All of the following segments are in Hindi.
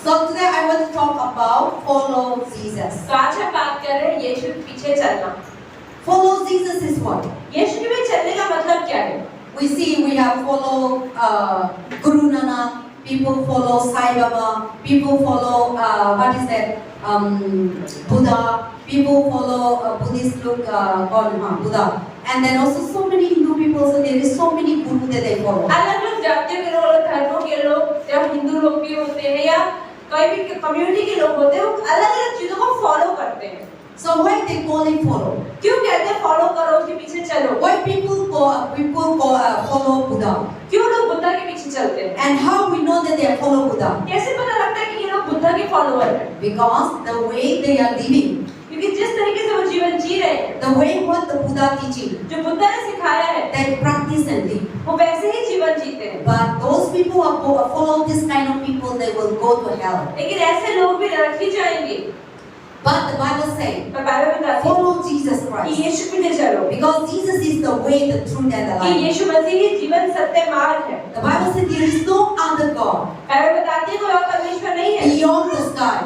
So today I want to talk about follow Jesus. तो आज हम बात कर रहे हैं यीशु के पीछे चलना। Follow Jesus is what? यीशु के पीछे चलने का मतलब क्या है? We see we have follow Guru Nanak, people follow Sai Baba, people follow what is that? Buddha, people follow Buddhist look called Buddha, and then also so many Hindu people. So there is so many guru that they follow. अलग-अलग जातियों के लोग, धर्मों के लोग, या हिंदू लोग भी होते हैं या कोई भी कम्युनिटी के लोग होते हैं, वो अलग-अलग चीजों को फॉलो करते हैं। So why they call it follow? क्यों कहते हैं फॉलो करो, उसके पीछे चलो? Why people follow Buddha? क्यों लोग बुद्धा के पीछे चलते हैं? And how we know that they follow Buddha? कैसे पता लगता है कि ये लोग बुद्धा के फॉलोअर हैं? Because the way they are living, क्योंकि जिस तरीके से वो जीवन जी रहे हैं, the way what the Buddha teaching, जो बुद्धा ने सिखाया है, they practice and live. वो वैसे ही जीवन जीते हैं। But those people who follow this kind of people, they will go to hell. लेकिन ऐसे लोग भी नरक ही जाएंगे। But the Bible says, पर बाइबल बताती है follow Jesus कि Christ. यीशु के पीछे चलो, Because Jesus is the way, the truth, and the कि life. यीशु मसीह ही जीवन सत्य मार्ग है। The Bible says there is no other God Bible बताती है कोई और परमेश्वर नहीं है beyond the sky,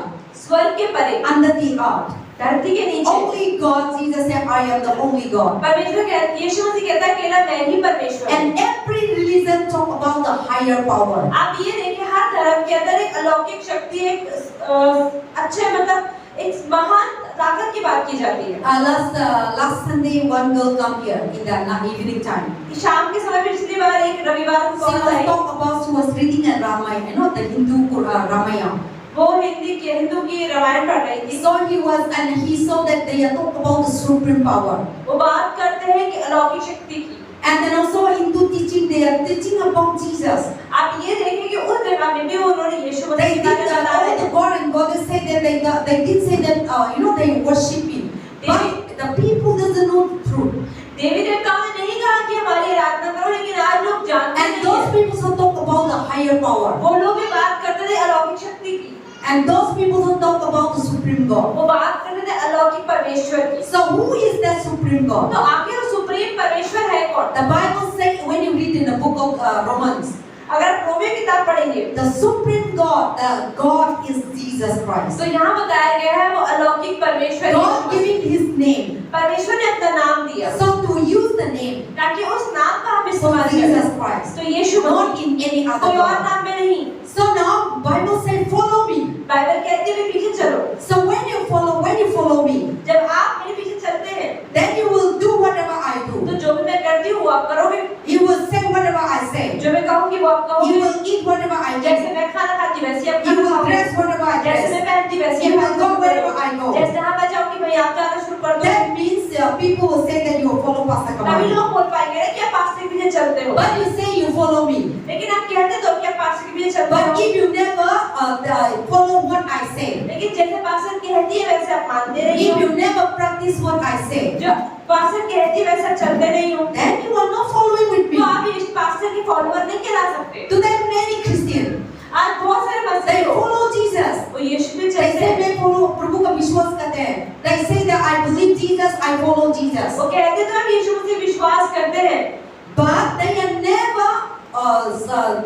स्वर्ग के परे, under the earth. धरती के नीचे। Only God, Jesus said, I am the only God. परमेश्वर कहता है, यीशु मसीह कहता है अकेला मैं ही परमेश्वर हूँ। And every religion talk about the higher power. आप ये देखिए हर धर्म के अंदर एक अलौकिक शक्ति, एक अच्छे मतलब एक महान ताकत की बात की जाती है। Last Sunday, one girl come here in the evening time. शाम के समय पिछली बार एक रविवार को She was talk about, she was reading a Ramayana, you know, the Hindu Ramayana. वो हिंदू की रामायण पढ़ रही थी। So he saw that they are talk about the supreme power. वो बात करते हैं कि अलौकिक शक्ति की। And then also Hindu teaching, they are teaching about Jesus. आप ये देखें कि उस जगह में भी उन्होंने यीशु They मसीह did का नाम all the God and God they say that they did say that you know they worship Him. But the people doesn't know the truth. देवी देवताओं ने नहीं कहा कि हमारी आराधना करो, लेकिन आज लोग जानते And नहीं those हैं। people who talk about the higher power. वो लोग भी बात करते थे अलौकिक शक्ति की। And those people who talk about the supreme God. वो बात करते थे अलौकिक परमेश्वर की। So who is that supreme God? तो आखिर वो सुप्रीम परमेश्वर है कौन? The Bible says when you read in the book of Romans, अगर रोमियो किताब पढ़ेंगे the supreme God, the God is Jesus Christ. तो यहाँ बताया गया है वो अलौकिक परमेश्वर God है। giving His name. परमेश्वर ने अपना नाम दिया So to use the name ताकि उस नाम का हम for इस्तेमाल Jesus करें। Christ, तो यीशु not Masih in any other कोई और God. नाम में नहीं। So now Bible says follow me. Bible कहती है पीछे चलो। So when you follow me, जब आप मेरे पीछे चलते हैं then you will do whatever I तो do. जो भी मैं करती हूँ वो आप करोगे। You will say whatever I say. जो मैं कहूँगी वो आप You कहोगे। will eat whatever I जैसे eat. मैं खाना खाती वैसे आप You खाना will खाओगे। dress whatever I जैसे dress. मैं पहनती वैसे You आप will go wherever I go. जैसे जहाँ मैं जाऊँगी वहीं आप जाना शुरू कर दो। That means people will say that you follow Pastor तभी Kamal. लोग बोल पाएंगे ना कि आप पास्टर के पीछे चलते हो। But you say you follow me. लेकिन आप कहते तो कि आप पास्टर के पीछे चलते But हो। if you never follow what I say, लेकिन जैसे पास्टर कहती है वैसे आप मानते नहीं if हो। you never practice what I say, जो पास्टर कहती है वैसे आप चलते नहीं हो। then you are not following with me. तो आप इस पास्टर की फॉलोअर नहीं कहला सकते। Today many Christians, आज बहुत सारे they मसीही लोग follow Jesus. वो यीशु पे They चलते say हैं। मैं प्रभु का विश्वास करते हैं. They say that I believe Jesus, I follow Jesus. वो कहते तो हम यीशु मसीह विश्वास करते हैं, But they are never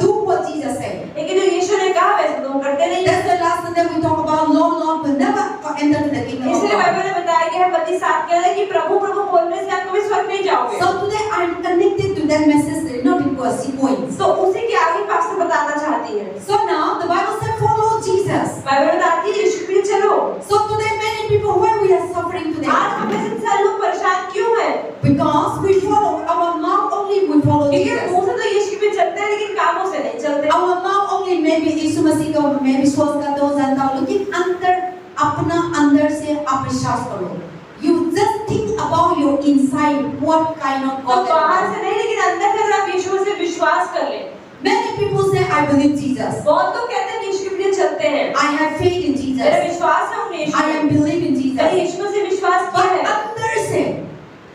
do what Jesus said. लेकिन जो यीशु ने कहा वैसे तो हम करते नहीं। That's the last Sunday we talk about Lord will never enter to the kingdom of इसलिए God. बाइबल में बताया गया है मत्ती 7 के अंदर कि प्रभु प्रभु बोलने से आप कभी स्वर्ग नहीं जाओगे। So today I'm connected to that message, not because sequence. तो उसी के आगे पास्टर बताना चाहती है। So now the Bible says follow Jesus. Bible बताती है यीशु पे चलो। So today many people, why we are suffering today? आज हम में से सारे लोग परेशान क्यों हैं? Because we follow our mouth only, we follow क्योंकि Jesus. मुंह से तो यीशु पे चलते हैं लेकिन कामों से नहीं चलते। Our mouth only maybe यीशु मसीह को मैं विश्वास करता हूँ जानता हूँ, लेकिन अपना अंदर से आप विश्वास करो. You just think about your inside, what kind of तो God. बाहर से नहीं लेकिन अंदर से अगर आप यीशु से विश्वास कर ले। Many people say I believe Jesus. बहुत लोग कहते हैं यीशु के पीछे चलते हैं। I have faith in मेरा Jesus. विश्वास है उन्हें यीशु I am believe in मैंने Jesus. यीशु से विश्वास किया But है। अंदर से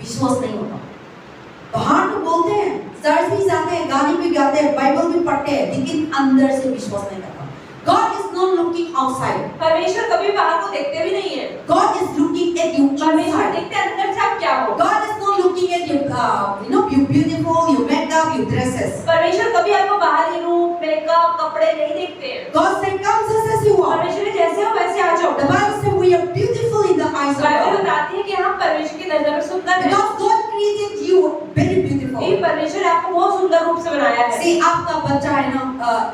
विश्वास नहीं होता. बाहर तो बोलते हैं, चर्च भी जाते हैं, गाने भी गाते हैं, बाइबल भी पढ़ते हैं, लेकिन अंदर से विश्वास नहीं करता. God is not looking outside. परमेश्वर कभी बाहर को देखते भी नहीं है। God is looking at you परमेश्वर inside. देखते हैं अंदर से आप क्या हो। God is not looking at you, you beautiful, you makeup, you dresses. परमेश्वर कभी आपको बाहरी रूप, मेकअप, कपड़े नहीं देखते हैं। God said, come just as you are. बनाया है। See, आपका बच्चा है ना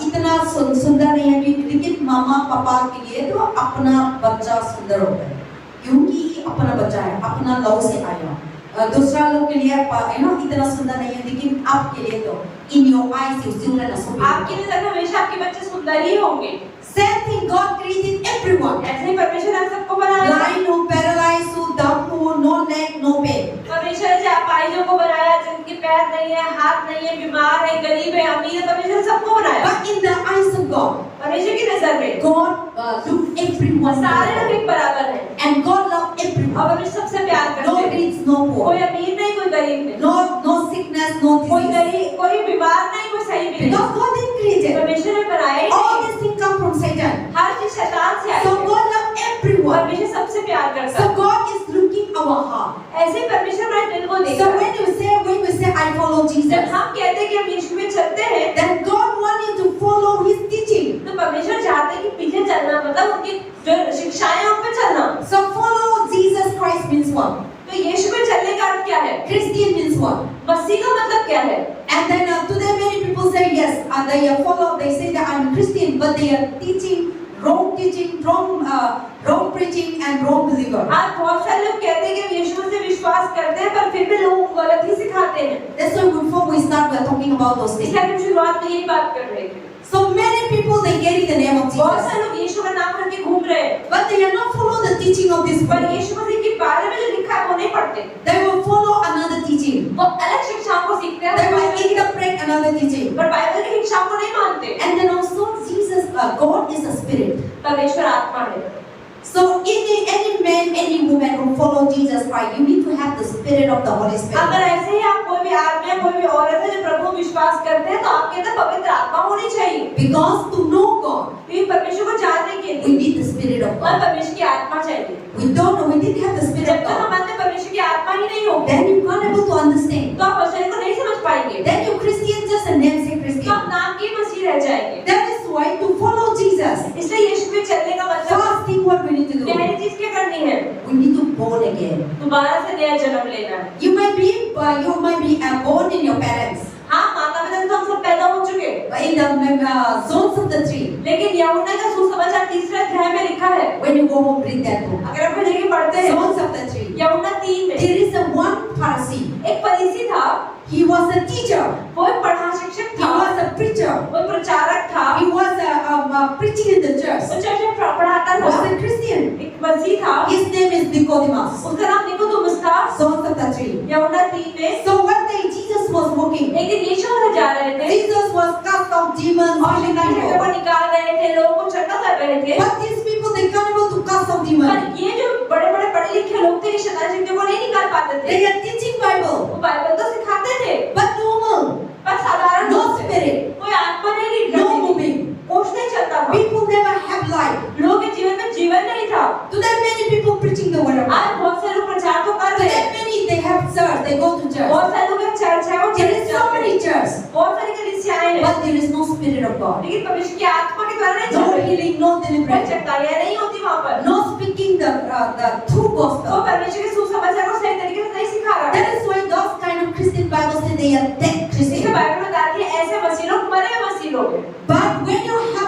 इतना सुंदर नहीं है लेकिन मामा पापा के लिए तो अपना बच्चा सुंदर होता है क्योंकि अपना बच्चा है, अपना लव से आया। दूसरा लोग के लिए है ना इतना सुंदर नहीं है लेकिन आपके लिए तो in your eyes your children are so beautiful. आपकी नजर में हमेशा आपके बच्चे सुंदर ही होंगे। Same thing, God created everyone. ऐसे ही परमेश्वर ने सबको बनाया। Blind हो, paralyzed हो, dumb हो, no leg, no pain. परमेश्वर ने अपाहिजों को बनाया, जिनके पैर नहीं है, हाथ नहीं है, बीमार है, गरीब है, अमीर है, परमेश्वर ने सबको बनाया। But in the eyes of God, परमेश्वर की नजर में God looked everyone. सारे लोग एक बराबर हैं। And God loved everyone. और परमेश्वर सबसे प्यार करते No हैं। rich, no poor. कोई अमीर नहीं, कोई गरीब नहीं। No sickness, no कोई disease. गरीब, कोई बीमार नहीं, कोई सही भी नहीं। Because God didn't create it. परमेश्वर ने बनाया ही All नहीं। these things come from Satan. हर चीज शैतान से आई So है। God loved everyone. परमेश्वर सबसे प्यार करता So है। God is looking our heart. ऐसे ही परमेश्वर हमारे दिल को देखता So है। when we say I follow जब Jesus, हम कहते हैं कि हम यीशु में चलते हैं, then God wants you to follow His teaching. तो परमेश्वर चाहते हैं कि पीछे चलना मतलब उनकी जो शिक्षाएं हैं उन पे चलना। So follow Jesus Christ means what? तो यीशु में चलने का अर्थ क्या है? Christian means what? मसीह का मतलब क्या है? And then today many people say yes, they follow. They say that I'm Christian, but they are teaching, wrong preaching, and wrong believer. आज बहुत सारे लोग कहते हैं कि हम यीशु में से विश्वास करते हैं, पर फिर भी लोगों को गलत ही सिखाते हैं। That's why before we start, we are talking about those things. इसलिए हम शुरुआत में यही बात कर रहे थे। So many people they carry the name of बहुत Jesus, सारे लोग यीशु का नाम करके घूम रहे हैं, but they are not follow the teaching of this पर book. यीशु मसीह के बारे में जो लिखा है वो नहीं पढ़ते। They will follow another teaching. वो अलग शिक्षाओं को सीखते हैं, They will interpret another teaching. पर बाइबल की शिक्षाओं को नहीं मानते। And then also Jesus, God is a spirit. परमेश्वर आत्मा है। So any man, any woman who follow Jesus Christ, you need to have the spirit of the Holy Spirit. अगर ऐसे ही आप कोई भी आदमी या कोई भी औरत है जो प्रभु में विश्वास करते हैं, तो आपके अंदर पवित्र आत्मा होनी चाहिए। Because to know God, क्योंकि परमेश्वर को जानने के we लिए need the spirit of और God. परमेश्वर की आत्मा चाहिए। We don't know, we didn't have the spirit जब of तक God. हमारे अंदर परमेश्वर की आत्मा ही नहीं होगी, Then you can't able to understand. तो आप वचन को नहीं समझ पाएंगे। Then you Christian just a name say तो Christian. आप नाम के मसीह रह जाएंगे। That is why to follow Jesus, इसलिए यीशु में चलने का मतलब first thing what we need to do, पहली चीज क्या करनी है? we need to born again. दोबारा से नया जन्म लेना है। You might be born in your parents, हाँ, माता पिता से तो हम सब पैदा हो चुके, in the zones of the tree. लेकिन यूहन्ना का सुसमाचार 3 अध्याय में लिखा है। When you go home, read that book. अगर आप लेके पढ़ते हैं Zones of the tree. यूहन्ना 3 में There is a one Pharisee. एक फरीसी था, He was a teacher. वो एक पढ़ा शिक्षक He था, was a preacher. वो प्रचारक था, He was preaching in the church. वो चर्च में पढ़ाता He था। was a Christian. एक मसीह था, His name is Nicodemus. उसका नाम निकोदेमुस था। Zones of the tree. यूहन्ना 3 में So one day Jesus was walking. एक दिन यीशु वहाँ जा रहे थे Jesus was cast out demons. और healing शैतान शक्तियों को people. निकाल रहे थे, लोगों को चंगा कर रहे थे। But these people they can't able to cast out demons. पर ये जो बड़े-बड़े पढ़े लिखे लोग थे, ये शैतान शक्तियों को नहीं निकाल पाते थे। They are teaching Bible, वो बाइबल तो सिखाते थे, but normal, पर साधारण no लोग थे। spirit, कोई आत्मा नहीं लीड no करती थी, moving. कुछ नहीं चलता था। People never have life. लोगों के जीवन में जीवन नहीं था। Today many people preaching the word of God. आज बहुत से लोग प्रचार तो कर रहे Today हैं, many they have church, they go to church. बहुत सारे लोग का चर्च है, वो There चर्च is so जाते many हैं, churches, बहुत सारी कलीसियाएं हैं, but there is no spirit of God. लेकिन परमेश्वर की आत्मा के द्वारा नहीं चल No रही। healing, no कोई deliverance, चट्टाइयाँ नहीं होती वहाँ पर। no speaking the true वो gospel. परमेश्वर के सुसमाचार को सही तरीके से नहीं सिखा रहा है। That is why those kind of Christian Bible say they are dead इसलिए Christian. बाइबल में बताती है ऐसे मसीह लोग मरे हुए मसीह लोग हैं। But when you have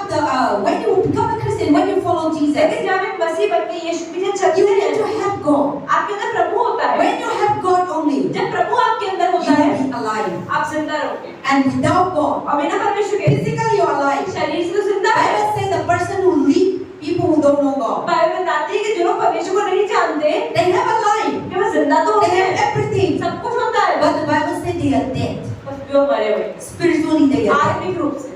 when you become a Christian, when you follow Jesus, लेकिन जब एक मसीह बन के यीशु पीछे you चलते need हैं, to have God. आपके अंदर प्रभु होता है। When you have God only, जब प्रभु आपके अंदर you होता है, will be alive. आप जिंदा रहोगे। And without God, और बिना परमेश्वर के physically you are alive. शरीर से तो जिंदा है। Bible says the person who live, people who don't know God, Bible बताती है कि जो लोग परमेश्वर को नहीं जानते, they have a life. कि वो जिंदा तो They होते have हैं, everything. सब कुछ होता है, But the Bible says they are dead. बस वो मरे हुए हैं, Spiritually they are dead. आत्मिक रूप से।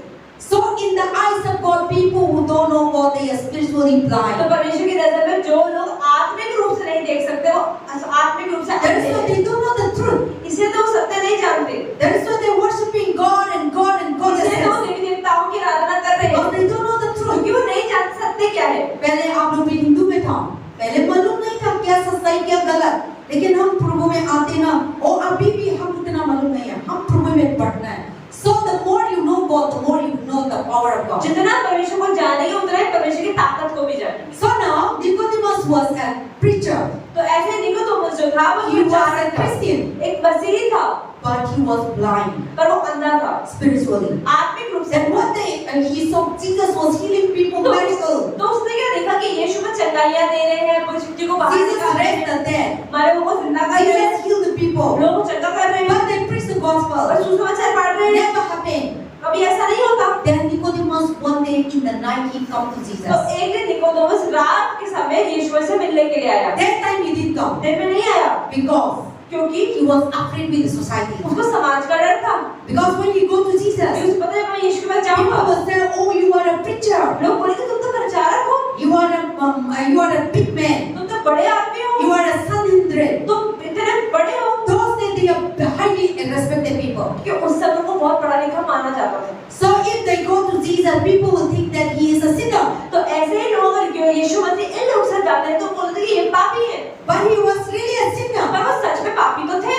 So in the eyes of God, people who don't know God, they are spiritually तो blind. परमेश्वर की नजर में जो लोग आत्मिक रूप से नहीं देख सकते, वो आत्मिक रूप से That अंधे is why हैं। they don't know the truth. इसलिए तो वो सत्य नहीं जानते, That is why they are worshiping God and God and God. इसलिए तो वो देवी देवताओं की आराधना कर रहे हैं, Because they don't know the truth. क्योंकि वो नहीं जानते सत्य क्या है। पहले आप लोग भी हिंदू में था, पहले मालूम नहीं था क्या सच्चाई क्या गलत, लेकिन हम प्रभु में आते ना, और अभी भी हम इतना मालूम नहीं है, हम प्रभु में बढ़ना है। So the more you know God, the more you know the power of God. जितना परमेश्वर को जानेंगे उतना ही परमेश्वर की ताकत को भी जानेंगे। So now Nicodemus was a preacher. तो ऐसे निकोदेमुस जो था वो He was a प्रचारक था, Christian. एक मसीही था। but he was blind पर वो अंधा था spiritually. आत्मिक रूप से। Then one day he saw Jesus was healing people miracle. तो उसने क्या देखा कि यीशु में चंगाइयाँ दे रहे हैं, कुछ व्यक्ति को बाहर Jesus निकाल रहे raised हैं, the dead. मरे हुए को जिंदा कर रहे हैं, Jesus healed the people. लोगों को चंगा कर रहे हैं, But they preach the gospel. और सुसमाचार पढ़ रहे हैं। Never happened. कभी ऐसा नहीं होता। Then Nicodemus one day in the night he come to तो Jesus. एक दिन निकोदेमुस रात के समय यीशु से मिलने के लिए आया। That time he didn't come दिन में नहीं आया because क्योंकि he was afraid with the society. उसको समाज का डर था। Because when you go to Jesus, उसको पता है मैं यीशु के पास people जाऊंगा, will say, "Oh, you are a preacher. लोग बोलेंगे तुम तो प्रचारक हो, You are a big man. तुम तो बड़े आदमी हो, You are a Sanhedrin." तुम इतने बड़े हो। Those days they are highly respected people. कि उस समय को बहुत पढ़ा लिखा माना जाता था। So if they go to Jesus, people will think that he is a sinner. तो ऐसे ही लोग अगर यीशु मसीह इन लोग से जाते हैं तो बोलते हैं कि ये पापी है, But he was really a sinner. पर वो सच में पापी तो थे।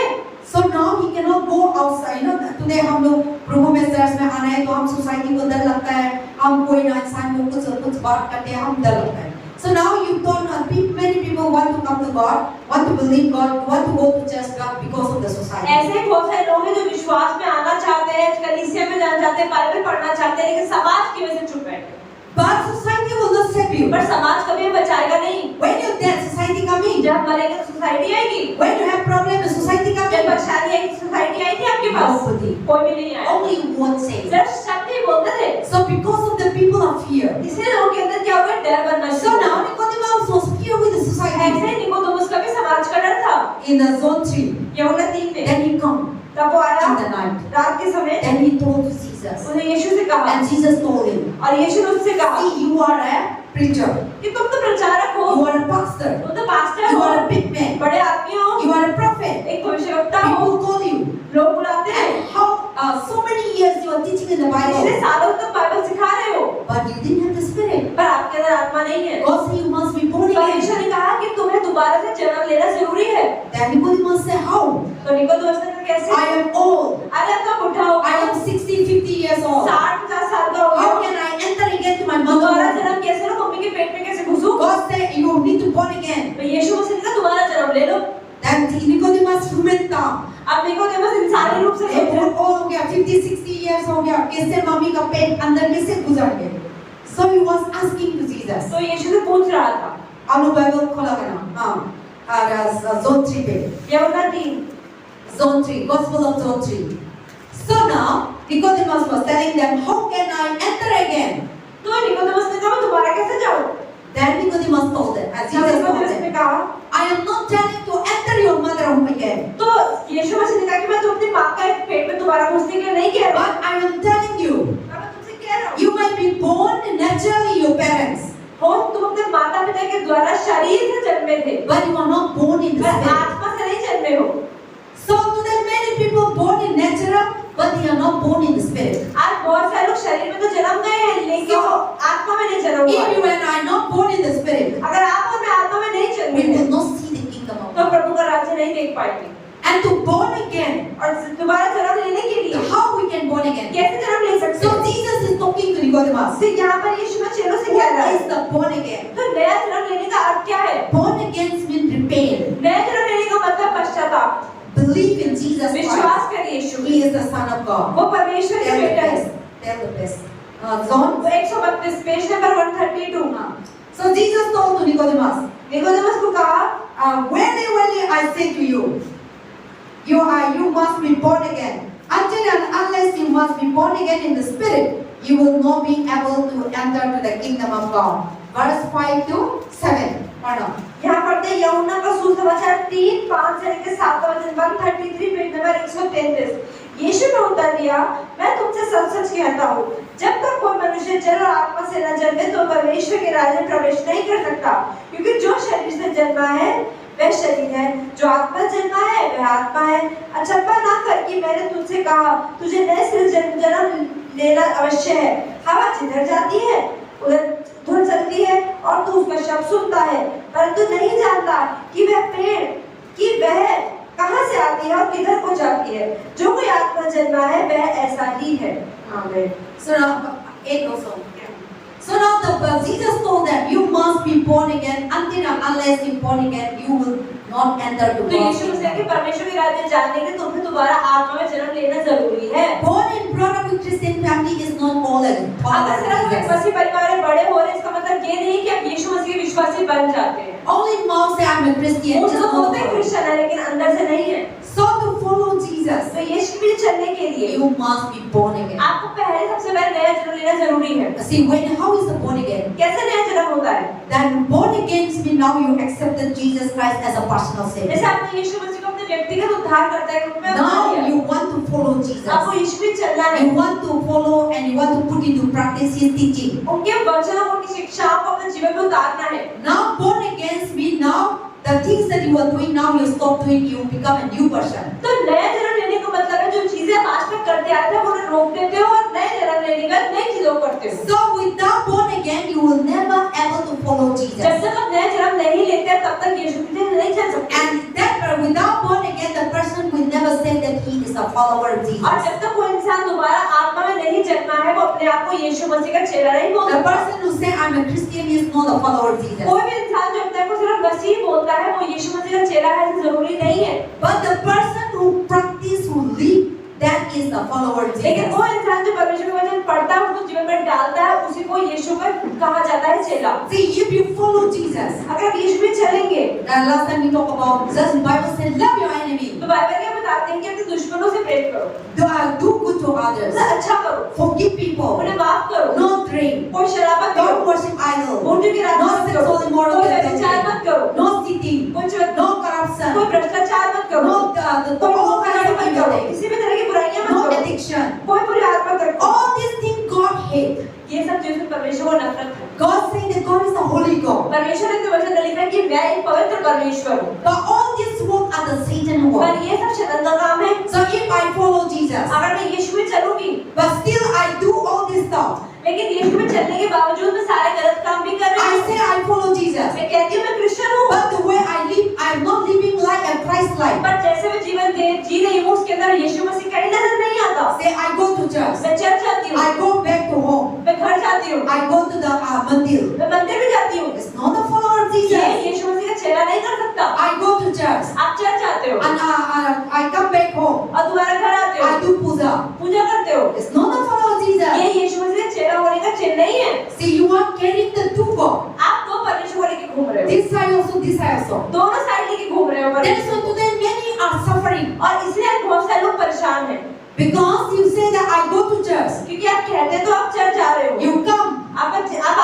So now he cannot go outside. You know, today हम लोग प्रभु में चर्च में आना है तो हम सोसाइटी को डर लगता है, हम कोई ना इंसान को कुछ बात करते हैं, हम डर लगता है. So now you don't. Many people want to come to God, want to believe God, want to go to church God because of the society. ऐसे ही बहुत सारे लोग हैं जो विश्वास में आना चाहते हैं, कलीसिया में जाना चाहते हैं, बाइबल पढ़ना चाहते हैं, लेकिन समाज की वजह से चुप बैठे। But society will not save you. पर समाज कभी बचाएगा नहीं। When you're dead, society coming. जब मरेंगे तो सोसाइटी आएगी। When you have problem, society जब coming. परेशानी आएगी सोसाइटी आएगी आपके पास। Nobody. कोई भी नहीं आएगा। Only one saved. सिर्फ शब्द ही बोलते थे। So because of the people of fear. इसलिए लोगों के अंदर क्या हुआ, डर बनना So शुरू now हुआ। Nicodemus was fear with the ऐसे society. ही निकोदेमुस का भी समाज का डर था। In the zone 3. यूहन्ना 3 में Then he come तब वो आया in the night. रात के समय। Then he told Jesus. उसने यीशु से कहा And Jesus told him, और यीशु ने उससे कहा "See, you are a preacher. कि तुम तो प्रचारक हो, You are a pastor. तुम तो पास्टर You हो, are a big man. बड़े आदमी हो, You are a prophet. एक भविष्यवक्ता हो, People call you. लोग बुलाते हैं। And how so many years you are teaching in the पिछले Bible, सालों तक बाइबल सिखा रहे हो, but you didn't have the Spirit. पर आपके अंदर आत्मा नहीं है। God said you must be born परमेश्वर again." ने कहा कि तुम्हें दोबारा से जन्म लेना जरूरी है। Then Nicodemus said, "How? तो निकोदेमुस ने कहा कैसे? I am old. अरे अब तो बुढ़ा हो I गया, am 60, 50 years old. 60-50 साल का हो How गया, can I enter again to my दोबारा mother?" जन्म कैसे लो, मम्मी के पेट में कैसे घुसूं? God said you need to born again. तो यीशु मसीह ने कहा दोबारा जन्म ले लो। Then Nicodemus human term. अब निकोदेमुस इंसानी रूप से एक सोचा, और हो गया 50-60 years हो गया, कैसे मम्मी का पेट अंदर कैसे गुजर गए? So he was asking to Jesus. तो यीशु से पूछ रहा था। आलू बाइबल खोला करना, हाँ, और zone 3 पे, यूहन्ना 3 zone 3, Gospel of zone 3. So now Nicodemus was telling them, "How can I enter again?" तो निकोदेमुस ने कहा मैं दोबारा कैसे जाऊं? Then Nicodemus told them, as जब Jesus told निकोदेमुस ने them, कहा "I am not telling to enter your mother womb again, तो यीशु मसीह ने कहा कि मैं तो अपनी माँ का पेट में दोबारा घुसने के लिए नहीं कह रहा हूँ, but I am telling you, मैं तुमसे कह रहा हूँ you might be born naturally your parents, हो तुम अपने माता पिता के द्वारा शरीर से जन्मे थे, but you are not born in the पर spirit." आत्मा से नहीं जन्मे हो। So today many people born in natural, but they are not born in the spirit. आज बहुत सारे लोग शरीर में तो जन्म गए हैं, लेकिन वो आत्मा में नहीं जन्म हुआ। If you and I are not born in the spirit, अगर आप और मैं आत्मा में नहीं जन्मे we हैं, will not see the kingdom of तो God. प्रभु का राज्य नहीं देख पाएंगे। And to born again, और दोबारा जन्म लेने के लिए how we can born again? कैसे जन्म ले सकते So हैं? Jesus is talking to Nicodemus. तो यहाँ पर यीशु में चेलों से कह रहा What है, is the born again? तो नया जन्म लेने का अर्थ क्या है? Born again means repent. नया जन्म लेने का मतलब पश्चाताप, Believe in Jesus Christ. विश्वास कर यीशु में, He is the Son of God. वो परमेश्वर का Tell the बेटा है। best. Tell the best. John. वो 132 page number 132। So Jesus told to Nicodemus, Nicodemus को कहा, "Verily, verily, I say to you, you must be born again. Until and unless you must be born again in the Spirit, you will not be able to enter to the kingdom of God." Verse 5 to 7. पढ़ो। यहाँ पढ़ते हैं यूहन्ना का सुसमाचार 3:5 से लेकर 7 वचन 133 पेज नंबर 133। यीशु ने उत्तर दिया, मैं तुमसे सच-सच कहता हूँ, जब तक कोई मनुष्य जल और आत्मा से न जन्मे तो परमेश्वर के राज्य में प्रवेश नहीं कर सकता। क्योंकि जो शरीर से जन्मा है वह शरीर है, जो आत्मा से जन्मा है वह आत्मा है। अचंभा ना कर कि मैंने तुझसे कहा, तुझे नए सिरे से जन्म लेना अवश्य है। हवा जिधर जाती है उधर धुल सकती है और तू उसका शब्द सुनता है, परंतु नहीं जानता कि वह कहाँ से आती है और किधर को जाती है। जो कोई आत्मा जन्मा है वह ऐसा ही है। आमीन। So now, 8 also. So now Jesus told them, you must be born again. Until and unless you born again, you will not enter to तो यीशु God's मसीह के kingdom. परमेश्वर के राज्य जानने के लिए तुम्हें दोबारा आत्मा में जन्म लेना जरूरी है। Born and brought up in Christian family is not all अगर सिर्फ एक Jesus. मसीह परिवार में बड़े हो रहे इसका मतलब ये नहीं कि आप यीशु मसीह के विश्वासी बन जाते हैं। Only mouth say I'm a Christian. मुझे just तो not बोलते हैं follow. क्रिश्चियन है लेकिन अंदर से नहीं है। So to follow Jesus, तो यीशु के पीछे चलने के लिए you must be born again. आपको पहले सबसे पहले नया जन्म लेना जरूरी है। See, how is the born again? कैसे नया जन्म होता है? Then born again means now you accepted Jesus Christ as a personal जैसे savior. आपने यीशु मसीह को अपने व्यक्तिगत उद्धारकर्ता के रूप में अपना Now लिया। you want to follow Jesus. आपको यीशु पे चलना है। You want to follow and you want to put into practice his teaching. उनके वचनों उनकी शिक्षाओं को अपने जीवन में उतारना है। Now born again means now the things that you are doing now you stop doing, you become a new person. तो नया जन्म लेने का मतलब है जो चीजें आप आज तक करते आए थे वो उन्हें रोक देते हो और नए जन्म लेने का नई चीजों को करते हो। So without born again you will never able to follow Jesus. जब तक आप नया जन्म नहीं लेते तब तक यीशु के पीछे नहीं चल सकते। And that without born again the person will never say that he is a follower of और Jesus. जब तक कोई इंसान दोबारा आत्मा में नहीं जन्मा है वो अपने आप को यीशु मसीह का चेला नहीं बोल The सकता। person who say I'm a Christian is not a follower of Jesus. कोई भी इंसान जो अपने आप को सिर्फ मसीह बोलता है वो यीशु मसीह का चेला है ऐसा जरूरी नहीं है। But the person who practice, who live, that is the follower of लेकिन Jesus. वो इंसान जो परमेश्वर का वचन पढ़ता है उसको जीवन में डालता है उसी को यीशु का कहा जाता है चेला। See, if you follow Jesus, अगर आप यीशु में चलेंगे last time we talked about just Bible said love your enemy, तो बाइबल क्या बताते हैं कि अपने दुश्मनों से प्रेम करो, do good to others, उनसे अच्छा करो, forgive people, उन्हें माफ करो, no drink, कोई शराब मत don't करो, worship idol, मूर्ति की आराधना no मत करो, sexual immoral, कोई व्यभिचार मत करो, no cheating, कोई no corruption, भ्रष्टाचार मत करो, no कोई all kinds of मत evil करो, things, किसी भी तरह की बुराइयां मत no करो, addiction. कोई बुरी आदत मत रखो। All these things God hates. ये सब चीजें परमेश्वर को नफरत है। God saying that God is the holy God. परमेश्वर ने तो वचन में लिखा है कि मैं एक पवित्र परमेश्वर हूँ। But all these work are the Satan work. पर ये सब शैतान का काम है। So if I follow Jesus, अगर मैं यीशु में चलूंगी, but still I do all this stuff, लेकिन यीशु में चलने के बावजूद मैं सारे गलत काम भी कर रही I हूँ। say I follow Jesus, मैं कहती हूँ मैं क्रिश्चियन हूँ, but the way I live, I am not living like a Christ life. पर जैसे मैं जीवन जी रही हूँ उसके अंदर यीशु मसीह कहीं नजर नहीं आता। Say I go to church, मैं चर्च जाती हूँ, I go back to home, मैं घर जाती हूँ, I go to the mandir. मैं मंदिर भी जाती हूँ। It's not a follower of ये Jesus. यीशु मसीह का चेला नहीं कर सकता। I go to church आप चर्च जाते हो and I come back home. और दोबारा घर आते हो, I do puja. पूजा करते हो। It's not a follower of Jesus. ये यीशु मसीह का चेला होने का चिन्ह नहीं है। See, you are carrying the two God. आप दो परमेश्वर लेके घूम रहे हो, This side also, this side also. दोनों साइड लेके घूम रहे हो That is परमेश्वर। why today many are suffering और इसलिए आज बहुत सारे लोग परेशान हैं because you say that I go to church. क्योंकि आप कहते हैं तो आप चर्च जा रहे हो, You come, आप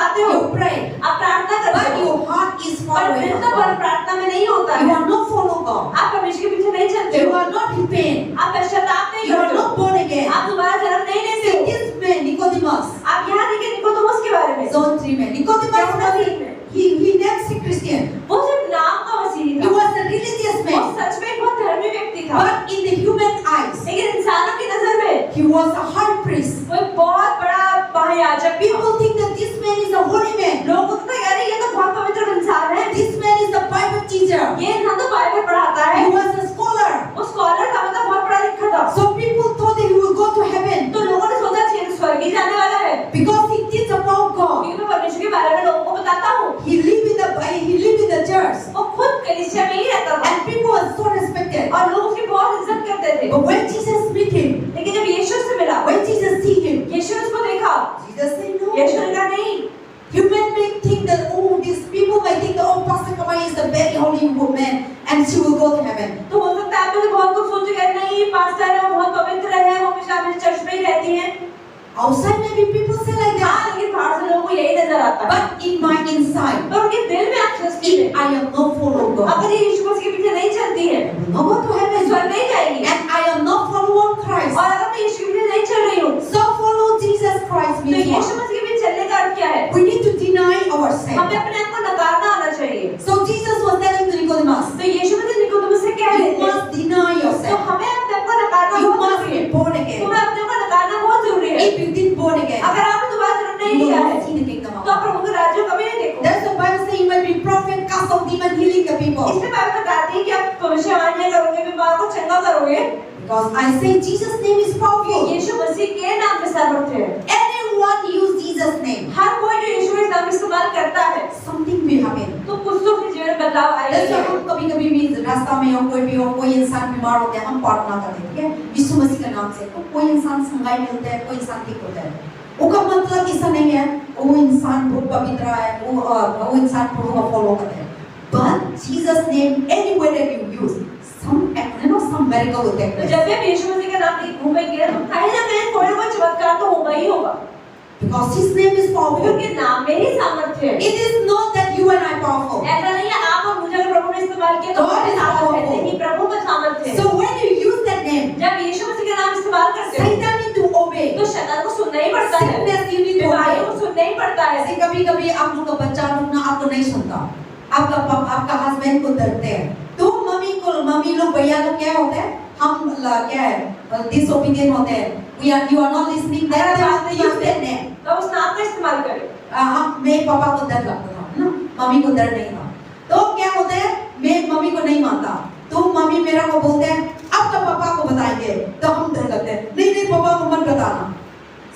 आते हो, you pray, आप प्रार्थना करते but हो, your heart is far पर away फिर from तो God. प्रार्थना में नहीं होता You है। are not follow God. आप परमेश्वर के पीछे नहीं चलते You हो, are not repent. आप पश्चाताप नहीं You are करते हो, not born again. आप दोबारा जन्म नहीं लेते See, हो। this man Nicodemus, आप यहाँ देखें निकोदेमुस के बारे में, John 3 man. Nicodemus क्या was सीन है? he never a Christian. वो सिर्फ नाम का मसीही He था, was a religious वो man, सच में एक बहुत धर्मी व्यक्ति था, but in the human eyes, लेकिन इंसानों की नजर में he was a high priest. वो एक बहुत बड़ा महायाजक था। People think that this man is a holy man. लोग कहते हैं अरे ये तो बहुत पवित्र इंसान है, This man is the Bible teacher. ये इंसान तो बाइबल पढ़ाता है, He was a scholar. वो स्कॉलर था, मतलब बहुत पढ़ा लिखा था। So people thought that he will go to heaven तो लोगों ने सोचा कि स्वर्ग ही जाने वाला है, because he teach about God. क्योंकि मैं परमेश्वर के बारे में लोगों को बताता हूँ। He live in the church, वो खुद कलीसिया में ही रहता था and people were so respected. और लोग उसकी बहुत इज्जत करते थे। But when Jesus met him, लेकिन जब यीशु से मिला, when Jesus see him, यीशु ने उसको देखा, Jesus said no. यीशु ने कहा नहीं, Human may think that these people may think that Pastor Kamai is the very holy woman and she will go to heaven. तो हो सकता है आप में से बहुत कुछ सोच के नहीं पास्टर है, वो बहुत पवित्र है, वो हमेशा हमेशा चर्च में ही रहती हैं। Outside maybe people say like that, हाँ, लेकिन बाहर से लोगों को यही नजर आता है। but in my inside, पर उनके दिल में अफसोस की है, if I am not follow God, अगर ये यीशु मसीह के पीछे नहीं चलती है, I will not go to heaven. स्वर्ग नहीं जाएगी। And I am not following Christ. और अगर मैं यीशु के पीछे नहीं चल रही हूँ, So follow Jesus Christ तो means यीशु what? मसीह के पीछे चलने का अर्थ क्या है? We need to deny ourselves. हमें अपने आप को नकारना आना चाहिए। So Jesus was telling to Nicodemus, तो यीशु मसीह निकोदेमुस से कह you रहे थे, must deny तो yourself. हमें अपने आप को नकारना You बहुत must जरूरी है। be born again. तुम्हें अपने आप को नकारना बहुत जरूरी है। If you didn't born again, अगर आपने दोबारा जन्म नहीं you लिया will है, not see the kingdom of तो आप God. प्रभु के राज्य को कभी नहीं देखोगे। That's the Bible saying you will be prophet, cast out demon, healing the people. इसमें बाइबल बताती है कि आप भविष्यवाणी करोगे, बीमार को चंगा करोगे, Because I say Jesus' name is powerful. यीशु मसीह के नाम पे सामर्थ्य है। Anyone use Jesus' name, हर कोई जो यीशु के नाम इस्तेमाल करता है, something will happen. तो कुछ तो अपने जीवन में बदलाव That's why आएगा। हम कभी-कभी भी रास्ता में हो, कोई भी हो, कोई इंसान बीमार होता है, हम प्रार्थना करते हैं, ठीक है, यीशु मसीह के नाम से। तो कोई इंसान संगाई मिलता है, कोई इंसान ठीक होता है। उसका मतलब ऐसा नहीं है वो इंसान बहुत पवित्र है, वो इंसान प्रभु को फॉलो करते हैं। But Jesus name anywhere that you use, some miracle will take तो place. जब भी आप यीशु मसीह का नाम लेके घूमेंगे तो कहीं ना कहीं कोई ना कोई चमत्कार तो होगा ही होगा, Because His name is powerful. क्योंकि नाम में ही सामर्थ्य है। It is not that you and I powerful. ऐसा नहीं है आप और मुझे अगर प्रभु ने इस्तेमाल किया तो God is सामर्थ्य है, powerful. नहीं, प्रभु का सामर्थ्य है। So when you use that name, जब यीशु मसीह का नाम इस्तेमाल करते हो Satan need to obey. तो शैतान को सुनना ही पड़ता है, Sickness you need to बीमारियों obey. को सुनना ही पड़ता है। ऐसे कभी-कभी आप लोग का बच्चा लोग ना आपको नहीं सुनता, आपका हस्बैंड को डरते हैं, तो मम्मी लोग भैया लोग क्या होते हैं, हम क्या है डिसोबीडिएंट होते हैं, you are not listening, then they use that name. तो उस नाम का इस्तेमाल करें। मेरे पापा को डर लगता था ना, मम्मी को डर नहीं था, तो क्या होता है, मैं मम्मी को नहीं मानता, तो मम्मी मेरा को बोलते हैं आपका पापा को बताएंगे, तो हम डर लगते हैं, नहीं पापा को मत बताना।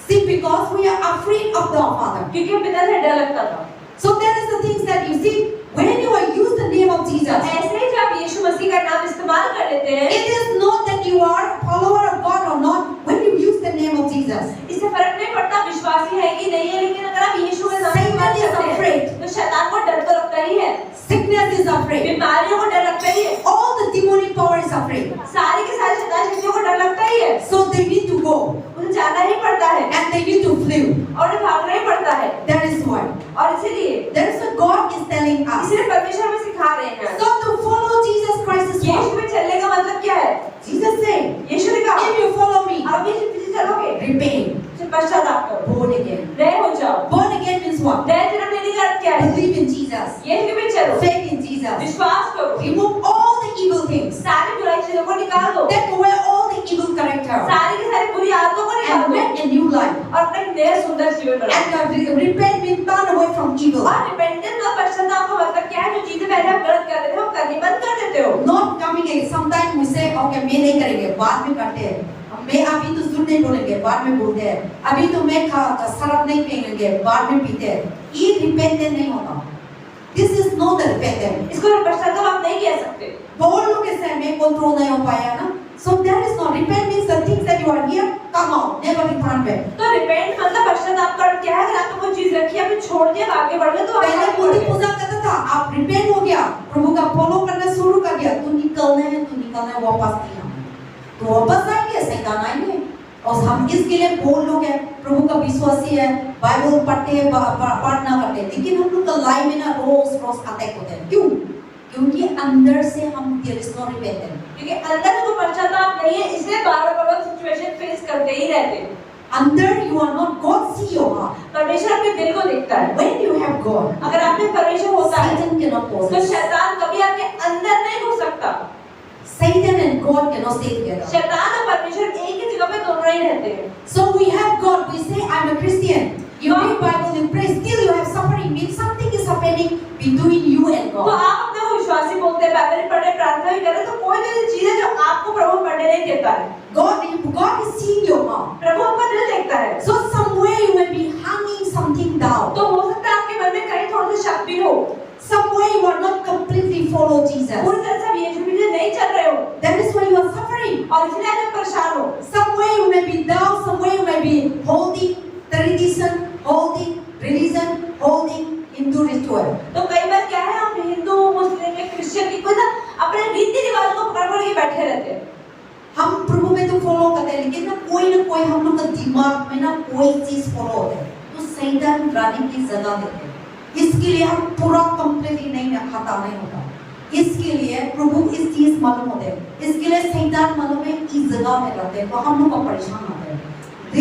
See, because we are afraid of the Father. क्योंकि पिता से डर लगता था। So that is the things that you see when you use the name of Jesus. ऐसे ही जब यीशु मसीह का नाम इस्तेमाल कर लेते हैं, It is not that you are a follower of God or not when you use the name of Jesus. इससे फर्क नहीं पड़ता विश्वासी है कि नहीं है, लेकिन अगर आप यीशु के नाम Satan is afraid. तो शैतान को डर तो लगता ही है, Sickness is afraid. बीमारियों को डर लगता ही है, All the demonic power is afraid. सारी के सारी शैतान शक्तियों को डर लगता ही है। So they need to go उन्हें जाना ही पड़ता है and they need to flee. और उन्हें भागना ही पड़ता है। That is why. और इसीलिए That is what God is telling us. इसलिए परमेश्वर हमें सिखा रहे हैं। So to follow Jesus Christ is Yeshu what? में चलने का मतलब क्या है? Jesus said, यीशु ने कहा if you follow me, आप यीशु पीछे चलोगे, repent, फिर पश्चाताप करो, born again. नए हो जाओ। Born again means what? नए जन्म लेने का अर्थ क्या है? Believe in Jesus. यीशु के पीछे चलो, Faith in Jesus. विश्वास करो, Remove all the evil things. सारी बुराई चीजों को निकाल दो, Take away all the evil character. सारी की सारी बुरी आदतों को निकाल And दो make a new life. और अपना एक नया सुंदर जीवन बनाओ। And repent means turn away from evil. और रिपेंटेंस और पश्चाताप का मतलब क्या है? जो चीजें पहले आप गलत कर रहे थे वो करनी बंद कर देते हो। Not coming again. Sometimes we say, okay, मैं नहीं करेंगे, बाद में करते हैं। मैं अभी तो झूठ नहीं बोलेंगे, बाद में बोलते हैं। अभी तो मैं शराब नहीं पीएंगे, बाद में पीते हैं। ये रिपेंटेंस नहीं होता। This is not the repentance. इसको पश्चाताप आप नहीं कह सकते। बहुत लोग ऐसे में कंट्रोल नहीं हो पाया ना। So that is not repent means the things that you are here come out, never return back. तो रिपेंट मतलब पश्चाताप का अर्थ क्या है? अगर आपने कोई चीज रखी है, आपने छोड़ दिया, आगे बढ़ गए तो पहले आगे मूर्ति बढ़ गए। पूजा करता था, आप रिपेंट हो गया, प्रभु का फॉलो करना शुरू कर दिया, तू निकलना है वापस नहीं आना, तो वापस आएंगे, शैतान आएंगे। और हम इसके लिए बहुत लोग हैं, प्रभु का विश्वासी है, बाइबल पढ़ते हैं, प्रार्थना करते हैं, लेकिन हम लोग का लाइफ में ना रोज अटैक होते हैं। क्यों? क्योंकि अंदर से हम देयर इज नो रिपेंटेंस, क्योंकि अंदर में कोई पश्चाताप नहीं है, इसलिए बार-बार सिचुएशन फेस करते ही रहते हैं। अंदर you are not, God see your heart. परमेश्वर आपके दिल को देखता है। व्हेन यू हैव गॉड, अगर आप में परमेश्वर होता है Satan cannot तो possess. शैतान कभी आपके अंदर नहीं घुस सकता। Satan and God cannot stay together. शैतान और परमेश्वर एक ही जगह पे दोनों ही रहते हैं। So we have God, we say I'm a Christian. You read Bible, you pray, still you have suffering, means something is happening between you and तो God. आप अपने को विश्वासी बोलते हैं, बाइबल पढ़े, प्रार्थना भी करें, तो कोई तो चीज है जो आपको प्रभु पढ़ने नहीं देता है। God is seeing your heart. प्रभु आपका दिल देखता है। So somewhere you will be hanging something down. तो हो सकता है आपके मन में कहीं थोड़ी सी शक भी हो, Somewhere you are not completely follow Jesus. पूरी तरह से आप यीशु के लिए नहीं चल रहे हो That is why you are suffering. और इसलिए आप परेशान हो। Somewhere you may be down, somewhere you may be holding tradition, holding religion, holding Hindu ritual. तो कई बार क्या है, हम हिंदू, मुस्लिम या क्रिश्चियन की कोई ना अपने रीति रिवाज को पकड़ के बैठे रहते हैं। हम प्रभु में तो फॉलो करते हैं, लेकिन ना कोई हम लोग का दिमाग में ना कोई चीज फॉलो होता है, तो शैतान रानी की जगह देते हैं। इसके लिए हम पूरा कंप्लीटली नहीं खाता नहीं होता, इसके लिए प्रभु इस चीज मालूम होते हैं, इसके लिए शैतान मालूम है इस जगह में रहते हैं, तो हम लोग को परेशान होते हैं।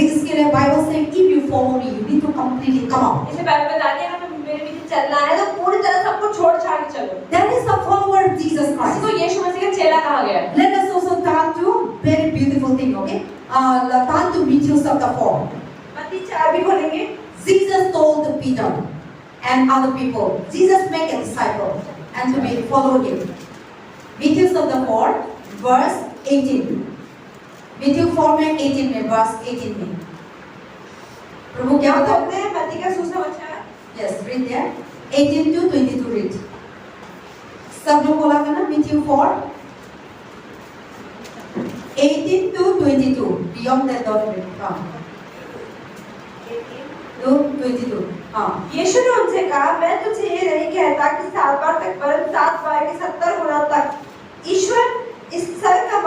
इसके लिए बाइबल से if you follow me you need to completely come out. इसे बाइबल बताती है कि मेरे पीछे चलना है तो पूरी तरह सब कुछ छोड़ छाड़ के चलो। That is the follower of Jesus Christ. इसको यीशु मसीह का चेला कहा गया है। Let us also turn to very beautiful thing, okay? Turn to Matthew chapter 4. मत्ती 4 भी खोलेंगे। Jesus told Peter and other people, Jesus make a disciple and to be follow him. Matthew chapter 4 verse 18. Matthew 4 में 18 में verse 18 में प्रभु क्या क्या बताते बोलते हैं? मत्ती का सुसमाचार Yes, read there. 18 to 22 read. सब लोग बोला ना Matthew 4 18 to 22 beyond that don't read हाँ to 22 हाँ यीशु ने उनसे कहा, मैं तुझसे ये नहीं कहता कि 7 बार तक, वरन 7 बार के 70 गुना तक। ईश्वर इस स्वर्ग का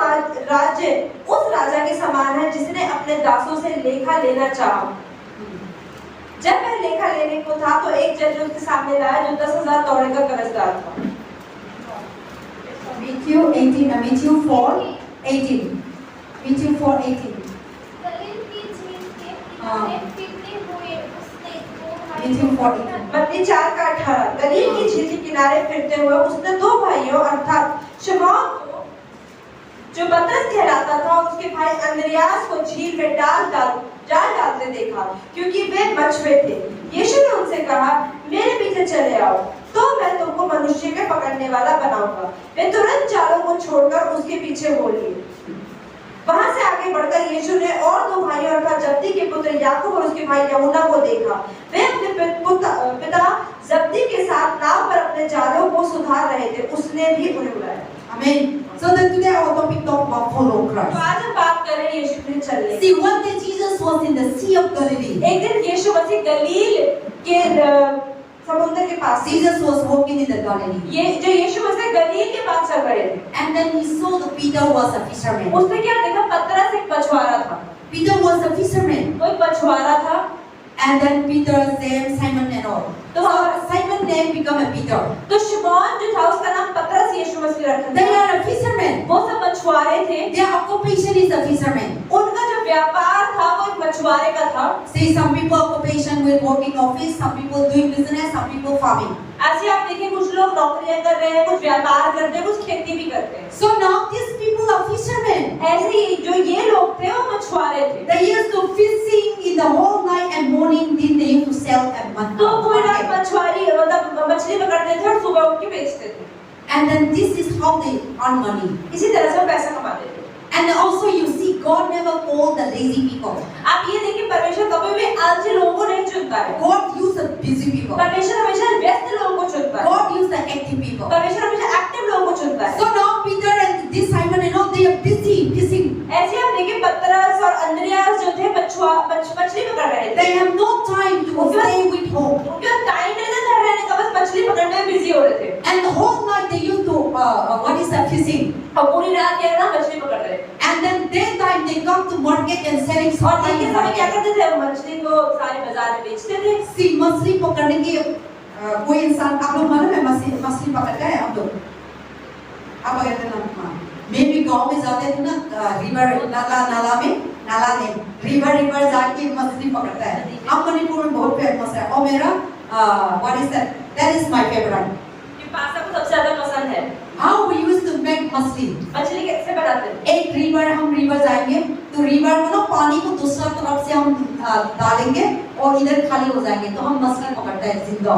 राज्य उस राजा के समान है जिसने अपने दासों से लेखा लेना चाहा। जब वह लेखा लेने को था तो एक जज उसके सामने लाया जो 10,000 तौड़े का कर्जदार था। Matthew 18 Matthew 4:18 Matthew 4:18 गलील की झील के किनारे फिरते हुए उसने दो Matthew 4:18 मत्ती 4:18 गलील की झील के किनारे फिरते हुए उसने दो भाइयों अर्थात शमौन को जो पतरस कहलाता था और उसके भाई अंद्रियास को झील में जाल डालते देखा, क्योंकि वे मछुए थे। यीशु ने उनसे कहा, मेरे पीछे चले आओ तो मैं तुमको मनुष्य के पकड़ने वाला बनाऊंगा। वे तुरंत जालों को छोड़कर उसके पीछे हो लिए। वहां से आगे बढ़कर यीशु ने और दो भाइयों अर्थात जब्दी के पुत्र याकूब और उसके भाई यूहन्ना को देखा। वे अपने पिता जब्दी के साथ नाव पर अपने जालों को सुधार रहे थे। उसने भी उन्हें बुलाया। Amen. So that today our topic talk about follow तो Christ. आज हम बात कर रहे हैं यीशु के चलने। See, one day Jesus was in the Sea of Galilee. एक दिन यीशु मसीह गलील के समुद्र के पास Jesus was walking in the Galilee. ये जो यीशु मसीह गलील के पास चल रहे थे, And then he saw the Peter was a fisherman. उसने क्या देखा? पतरस एक मछुआरा था। Peter was a fisherman. वो एक मछुआरा था। And then Peter, James, Simon and all. तो Simon name become a Peter. तो शिमोन जो था उसका नाम पतरस यीशु मसीह रखा They था। are a fisherman. वो सब मछुआरे थे। Their occupation is a fisherman. उनका जो व्यापार था वो एक मछुआरे का था। See, some people occupation with working office, some people doing business, some people farming. ऐसे आप देखिए कुछ लोग नौकरियां कर रहे हैं, कुछ व्यापार करते हैं, कुछ खेती भी करते हैं। So now these people are fishermen. ऐसे ही जो ये लोग थे वो मछुआरे थे। They used to fishing in the whole night and morning. Then they used to sell at तो पूरी रात market. मछुआरी मतलब मछली पकड़ते थे और सुबह उठ के बेचते थे। And then this is how they earn money. इसी तरह से वो पैसा कमाते थे। And also you see, God never called the lazy people. आप ये देखिए परमेश्वर कभी भी आलसी लोगों को नहीं चुनता है। God used the busy people. परमेश्वर हमेशा व्यस्त लोगों को चुनता है। God used the active people. परमेश्वर हमेशा एक्टिव लोगों को चुनता है। So now Peter and this Simon and all they are busy fishing. ऐसे आप देखिए पतरस और अंद्रियास जो थे मछली पकड़ रहे थे। They have no time to stay with home. उनका टाइम नहीं था घर रहने का, बस मछली पकड़ने में बिजी हो रहे थे। And the whole night they used to what is that fishing? और पूरी रात क्या है ना मछली पकड़ रहे थे। And then daytime they come to market and selling और something. दिन के समय क्या करते थे? वो मछली को सारे बाजार में बेचते थे। See, मछली पकड़ने के कोई इंसान आप लोग मालूम है मछली पकड़ते हैं आप लोग? आप अगर ना मैं भी गांव में जाते थे ना रिवर नाला में रिवर जाके मछली पकड़ता है। अब मणिपुर में बहुत फेमस है और मेरा what is that is my favorite. ये पास्ता को सबसे ज्यादा पसंद है। How we used to make मछली? मछली कैसे बनाते हैं? एक रिवर जाएंगे तो रिवर में ना पानी को दूसरा तरफ से हम डालेंगे और इधर खाली हो जाएंगे तो हम मछली पकड़ते हैं जिंदा।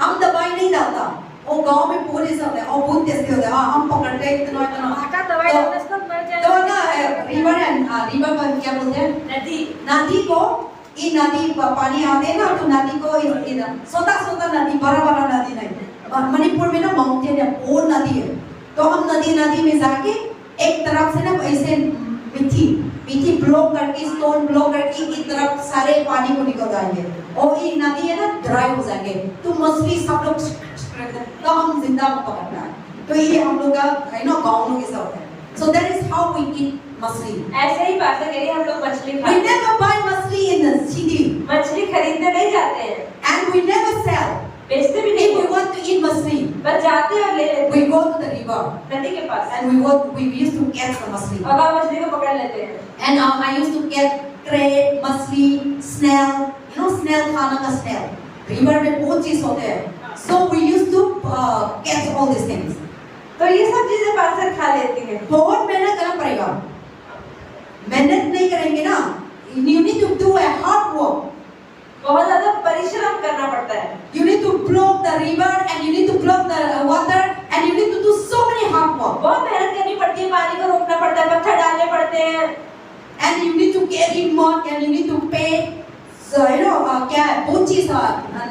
हम दवाई नहीं डालता और गांव में पूरे सब है और बहुत टेस्टी होता है। हाँ हम पकड़ते हैं इतना आटा दवाई डालने से मर जाएगा। तो ना रिवर में क्या बोलते हैं नदी को ये नदी पानी आते हैं ना तो नदी को छोटा नदी बड़ा नदी नहीं मणिपुर में ना माउंटेन है और नदी है तो हम नदी में जाके एक तरफ से ना ऐसे मिट्टी ब्लॉक करके स्टोन ब्लॉक करके एक तरफ सारे पानी को निकल जाएंगे और ये नदी है ना ड्राई हो जाएंगे तो मछली सब लोग तो हम जिंदा पकड़ना है तो ये हम लोग का गाँव लोग के साथ है so that is how we eat मछली ऐसे ही पास्ता कह रही हम लोग मछली we खाते हैं। never buy मछली in the city मछली खरीदने नहीं जाते हैं, and we never sell बेचते भी if नहीं we हैं। want to eat मछली बस जाते हैं और ले लेते we go to the river हैं नदी के पास and we used to catch the मछली और वहाँ मछली को पकड़ लेते हैं। and I used to get crab मछली snail snail खाना का snail river में बहुत चीज होते हैं so we used to catch all these things तो ये सब चीजें पास्ता खा लेती हैं। बहुत मेहनत करना पड़ेगा मेहनत नहीं करेंगे ना you need to do a hard work बहुत ज्यादा परिश्रम करना पड़ता है। you need to block the river and you need to block the water and you need to do so many hard work बहुत मेहनत करनी पड़ती है, पानी को रोकना पड़ता है, पत्थर डालने पड़ते हैं and you need to carry mud and you need to pay क्या है बहुत चीज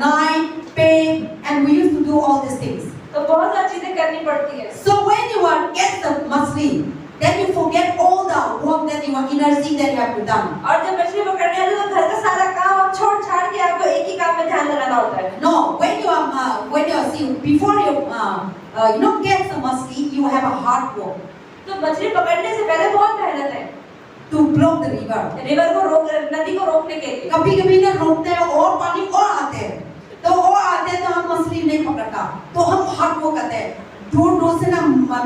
knife pay and we used to do all these things तो बहुत सारी चीजें करनी पड़ती है। So when you are get the machli, then you forget all the work that you are energy that you have to done. और जब मछली पकड़ने आते हो तो घर का सारा काम आप छोड़ छाड़ के आपको एक ही काम में ध्यान लगाना होता है। No, when you are see before you get the machli, you have a hard work तो मछली पकड़ने से पहले बहुत मेहनत है to block the river. River को रोक नदी को रोकने के लिए। कभी-कभी ना रोकते हैं और पानी और आते हैं, तो और आते हैं तो हम मछली नहीं पकड़ता, तो हम हार्ड वर्क करते हैं, दूर से ना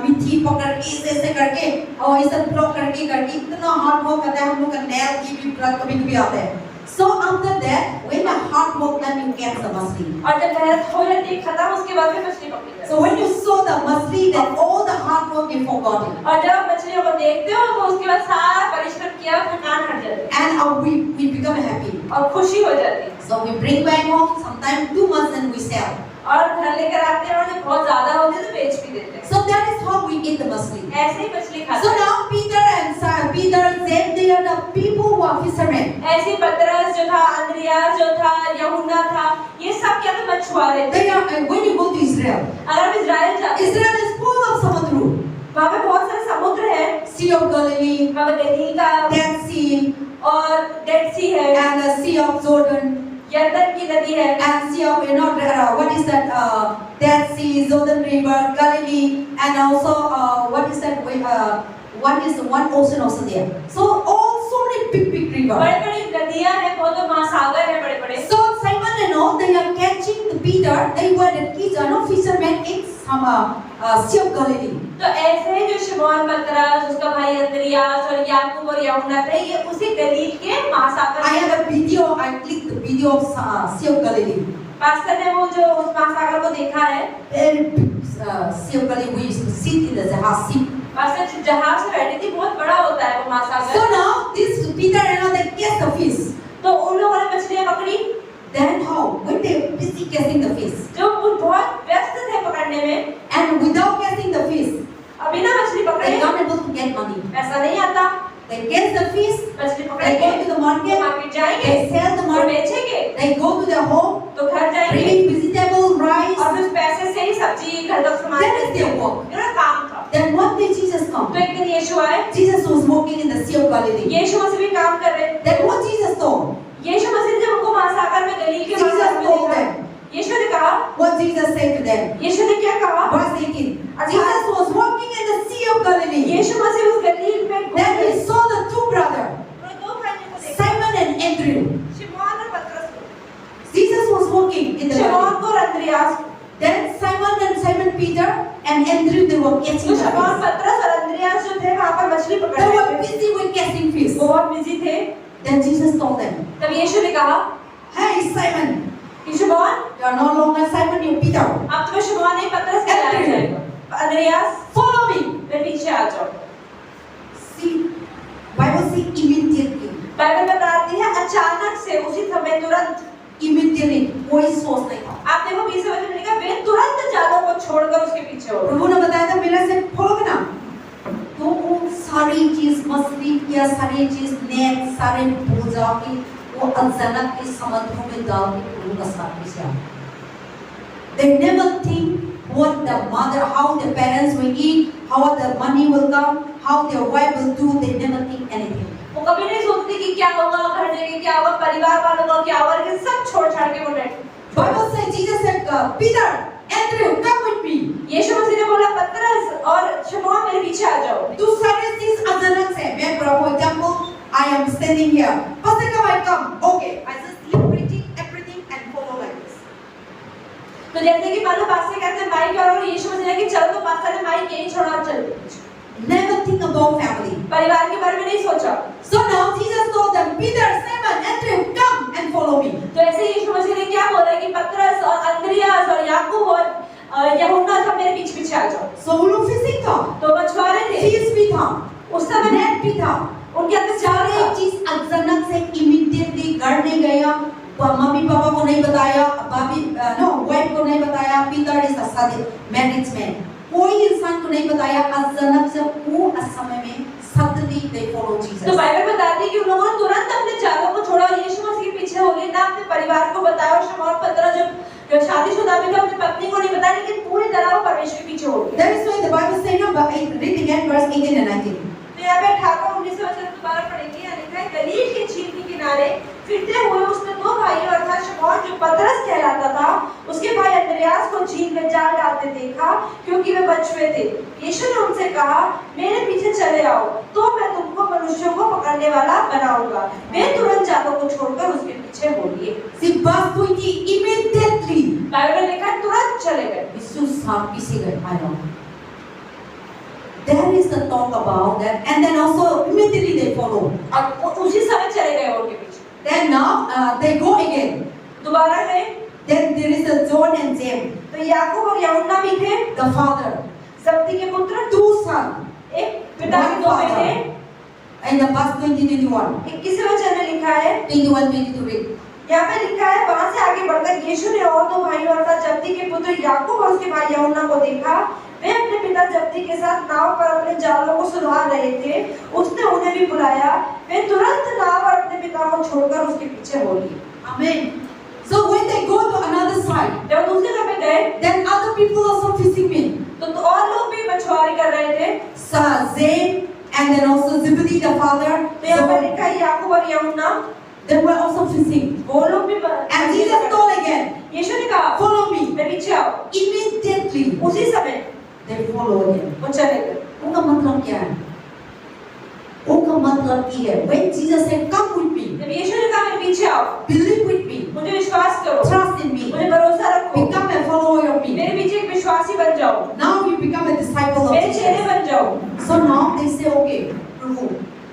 मिट्टी पकड़ के ऐसे करके और ऐसे ब्लॉक करके इतना हार्ड वर्क करते हैं, हम लोग का नेल की भी कभी-कभी आते हैं। So after that, when the hard work then you get the machli. और जब मेहनत हो जाती है खत्म, उसके बाद फिर मछली पकड़ी जाती है। So when you saw the machli, then all the hard work you forgot it. और जब आप मछलियों को देखते हो तो उसके बाद सारा परिश्रम किया थकान हट जाती है And we become happy. और खुशी हो जाती है। So we bring back home, sometimes 2 months and we sell. और घर लेकर आते हैं और जब बहुत ज्यादा होती है तो बेच भी देते हैं। So that is how we eat the machli. ऐसे ही मछली खाते So हैं। now Peter, James, they are the people who are fishermen. ऐसे पतरस जो था, अंद्रियास जो था, यूहन्ना था, ये सब क्या थे? मछुआरे थे। They are when you go to Israel, अगर हम इजराइल जाते हैं, Israel is full of samudru, वहाँ पे बहुत सारे समुद्र है, Sea of Galilee, वहाँ पे गलील का Dead Sea, और डेड सी है, and the Sea of Jordan, यरदन की नदी है, and Sea of what is that? Dead Sea, Jordan River, Galilee, and also what is that? One ocean also there. So all so many big rivers. बड़ी-बड़ी नदियाँ हैं, बहुत महासागर है बड़े-बड़े। So Simon and all they are catching the Peter. They were the kids, fishermen in some Sea of Galilee. तो ऐसे ही जो शिमोन पतरस, उसका भाई अंद्रियास और याकूब और यूहन्ना थे, ये उसी गलील के महासागर I have a video. I clicked the video of Sea of Galilee. Pastor ने वो जो उस महासागर को देखा है, Very big Sea of Galilee. We used to sit in the ship. Pastor जहाज से बैठी थी, बहुत बड़ा होता है वो महासागर। So now this Peter and all they catch the fish. तो उन लोगों ने मछलियाँ पकड़ी। Then how? When they busy catching the fish, जो वो बहुत व्यस्त थे पकड़ने में, and without catching the fish, अभी ना मछली they पकड़े, not able to get money. पैसा नहीं आता। They catch the fish. मछली They पकड़ेंगे, go to the market. Market जाएंगे, They sell the और market. बेचेंगे, They go to their home, तो घर जाएंगे, bringing vegetable, rice. और फिर पैसे से ही सब्जी घर तक सामान That is their work. मेरा काम था। Then one day Jesus तो come. एक दिन यीशु आए, Jesus was walking in the Sea of Galilee. यीशु मसीह भी काम कर रहे। Then what Jesus told? यीशु मसीह ने जब उनको महासागर में गलील के Jesus महासागर में told देखा, them. यीशु ने कहा, What Jesus said to them? यीशु ने क्या कहा? Verse 18. Jesus was walking in the Sea of Galilee. यीशु मसीह उस गलील में घूम Then रहे। he saw the two brothers, उन्होंने दो भाइयों को देखा, Simon and Andrew. शिमोन और पतरस को। Jesus was walking in the Simeon Galilee. को और अंद्रियास को। Then Simon Peter and Andrew, they were catching तो the शिमोन fish. पतरस और अंद्रियास जो थे वहाँ पर मछली पकड़ They रहे were थे, busy with catching fish. वो बहुत बिजी थे। Then Jesus told them, तब यीशु ने कहा "Hey Simon, कि शिमोन, you are no longer Simon, you're Peter. अब तुम्हें शिमोन नहीं पतरस कहलाया जाएगा। Andreas, Follow me." मेरे पीछे आ जाओ। See, Bible says immediately. Bible बताती है अचानक से, उसी समय, तुरंत। Immediately, कोई सोच नहीं था। आप देखो 20 वचन में लिखा, वे तुरंत जालों को छोड़कर उसके पीछे हो गए। प्रभु ने बताया था मेरा से फॉलो करना। तो वो सारी चीज मछली या सारी चीज नेट सारे भूल जाके वो अचानक के समुद्र में डाल के प्रभु का साथ पीछे आ। They never think what the mother, how the parents will eat, how the money will come, how their wife will do. They never think anything. वो कभी नहीं सोचती कि क्या होगा, घर जाके क्या होगा, परिवार वालों का क्या होगा, लेकिन सब छोड़ छाड़ के वो बैठे। Bible says Jesus said, Peter, Andrew, come with me. यीशु मसीह ने बोला, पतरस और शिमोन मेरे पीछे आ जाओ। तू सारे चीज अचानक से मैं प्रभु example I am standing here. Pastor come, I come. Okay, I just leave everything and follow like this. तो जैसे कि मानो पास्टर कहते हैं माइक और यीशु मसीह ने कि चलो, तो पास्टर ने माइक यहीं छोड़ा और चल दिए। Never think about family. परिवार के बारे में नहीं सोचा। So now Jesus told them, Peter, Simon, Andrew, come and follow me. तो ऐसे यीशु मसीह ने क्या बोला कि पतरस और अंद्रियास और याकूब और यूहन्ना सब मेरे पीछे पीछे आ जाओ। So वो लोग फिशिंग था, तो मछुआरे थे, फिश भी था, उस समय नेट भी था, उनके अंदर सारे सारे चीज अचानक से इमीडिएटली घर नहीं गया, मम्मी पापा को नहीं बताया, वाइफ को नहीं बताया, Peter is a marriage man, कोई इंसान को नहीं बताया, अचानक से वो समय में suddenly they follow Jesus. तो बाइबल बताती है कि उन लोगों ने तुरंत अपने जालों को छोड़ा और यीशु मसीह के पीछे हो गए, ना अपने परिवार को बताया। और शिमोन पतरस जो शादीशुदा भी था, अपनी पत्नी को नहीं बताया, लेकिन पूरी तरह वो read again verse 18 and 19. तो यहाँ पे 18 और 19 वचन दोबारा पढ़ेंगे। यहाँ लिखा है, गलील के झील के किनारे फिरते हुए उसने दो भाइयों अर्थात शमौन जो पतरस कहलाता था, उसके भाई अंद्रयास को झील में जाल डालते देखा, क्योंकि वे बछुए थे। यीशु ने उनसे कहा, मेरे पीछे चले आओ, तो मैं तुमको मनुष्यों को पकड़ने वाला बनाऊंगा। वे तुरंत जालों को छोड़कर उसके पीछे हो लिए। See, verse 20, immediately. बाइबल में लिखा है, तुरंत चले गए। Jesus have visited Iron. There is the talk about that, and then also immediately they follow. और उसी समय चले गए उनके पीछे। Then now they go again. दोबारा गए। Then there is a John and James, तो याकूब और यूहन्ना भी थे, the father, जब्दी के पुत्र, 2 sons, एक पिता के दो बेटे। and the verse 20-21. 21 वचन में लिखा है, 21-22 read. यहाँ पे लिखा है, वहां से आगे बढ़कर यीशु ने और दो भाइयों अर्थात जब्दी के पुत्र याकूब और उसके भाई यूहन्ना को देखा। वे अपने पिता जब्दी के साथ नाव पर अपने जालों को सुलझा रहे थे। उसने उन्हें भी बुलाया। वे तुरंत नाव पर अपने पिता को छोड़कर उसके पीछे हो लिए। Amen. So when they go to another side, जब दूसरी जगह पे गए, then other people also fishermen. तो और लोग भी मछुआरी कर रहे थे। James and then also Zebedee the father. तो यहाँ पे लिखा है याकूब और यूहन्ना, They were also fishing. वो लोग भी And Jesus told again, यीशु ने कहा, follow me. मेरे पीछे आओ। Immediately उसी समय they follow again. वो चले गए। उनका मतलब क्या है? उनका मतलब ये है, when Jesus said, come with me, जब यीशु ने कहा, मेरे पीछे आओ, believe with me, मुझे विश्वास करो, trust in me, मुझे भरोसा रखो, become a follower of me. मेरे पीछे एक विश्वासी बन जाओ, Now you become a disciple of मेरे चेले Jesus. बन जाओ। So now they say, okay, प्रभु,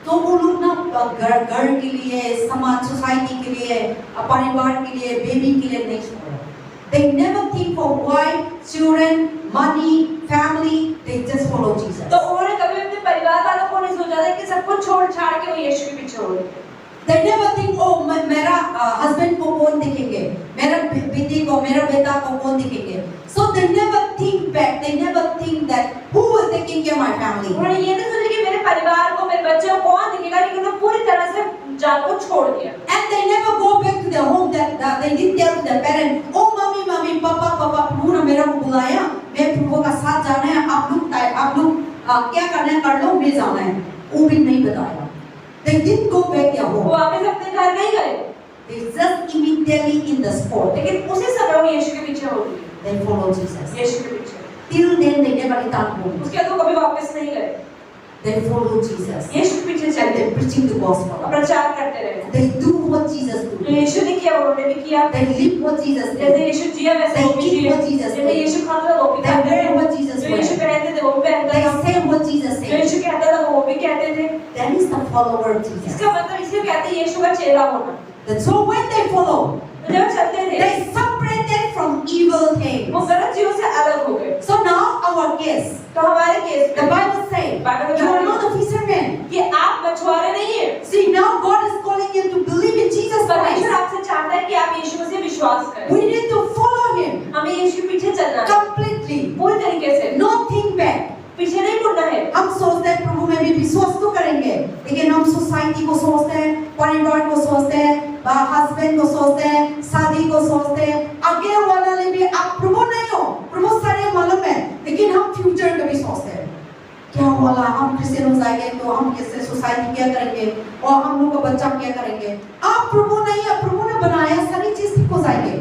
तो वो लोग ना घर के लिए, समाज, सोसाइटी के लिए, परिवार के लिए, बेबी के लिए नहीं छोड़ रहे। They never think for wife, children, money, family. They just follow Jesus. तो उन्होंने कभी अपने परिवार वालों को नहीं सोचा था कि सब कुछ छोड़ छाड़ के वो यीशु के पीछे हो रहे थे। They never think, oh मेरा husband को कौन देखेंगे, मेरा बेटी को, मेरा बेटा को कौन देखेंगे। So they never think back. They never think that who will taking care of my family. उन्होंने ये नहीं सोचा कि मेरे परिवार को, मेरे बच्चे को कौन देखेगा, लेकिन उन्होंने पूरी तरह से जाल को छोड़ दिया। And they never go back to their home. That they didn't tell their parents, oh mummy, पापा, प्रभु ने मेरा को बुलाया, मैं प्रभु का साथ जाना है, आप लोग क्या करना है कर लो, मैं जाना है, वो भी नहीं बताया। They didn't go back their वो home. वापस अपने घर नहीं गए, They just immediately in the spot. लेकिन उसी समय वो यीशु के पीछे हो गए। They follow Jesus. यीशु के पीछे। Till then they never returned home. उसके बाद वो कभी वापस नहीं गए। They follow Jesus. यीशु के पीछे And चले, they preaching the gospel. प्रचार करते रहे। They do what Jesus जो do. यीशु ने किया उन्होंने भी किया। They live what Jesus जैसे did. यीशु जिया वैसे They वो भी eat जिए। what Jesus जैसे did. यीशु खाता था वो भी They खाते wear थे। what Jesus जो यीशु wear. पहनते थे वो भी पहनते They थे। say what Jesus जो said. यीशु कहता था वो भी कहते थे। That is the follower of Jesus. इसका मतलब इसे कहते हैं यीशु का चेला होना। And so when they follow, तो जब चलते थे, they separated from evil things. वो गलत चीजों से अलग हो गए। So now our case, तो हमारे केस the में Bible says, you are not a fisherman. कि आप मछुआरे नहीं हैं। See, now God is calling you to believe in Jesus परमेश्वर Christ. आपसे चाहता है कि आप यीशु मसीह विश्वास करें। We need to follow Him हमें यीशु के पीछे चलना है, completely. पूरी तरीके से, Not think back. पीछे नहीं मुड़ना है। हम सोचते हैं प्रभु में भी विश्वास तो करेंगे, लेकिन हम सोसाइटी को सोचते हैं, परिवार को सोचते हैं, हस्बैंड को सोचते हैं, शादी को सोचते हैं, आगे वाला ने भी आप प्रभु नहीं हो, प्रभु सारे मालूम है, लेकिन हम फ्यूचर का भी सोचते हैं। क्या वाला हम क्रिश्चियन हो जाएंगे तो हम कैसे सोसाइटी क्या करेंगे और हम लोग का बच्चा क्या करेंगे। आप प्रभु नहीं है, प्रभु ने बनाया सारी चीज ठीक हो जाएंगे।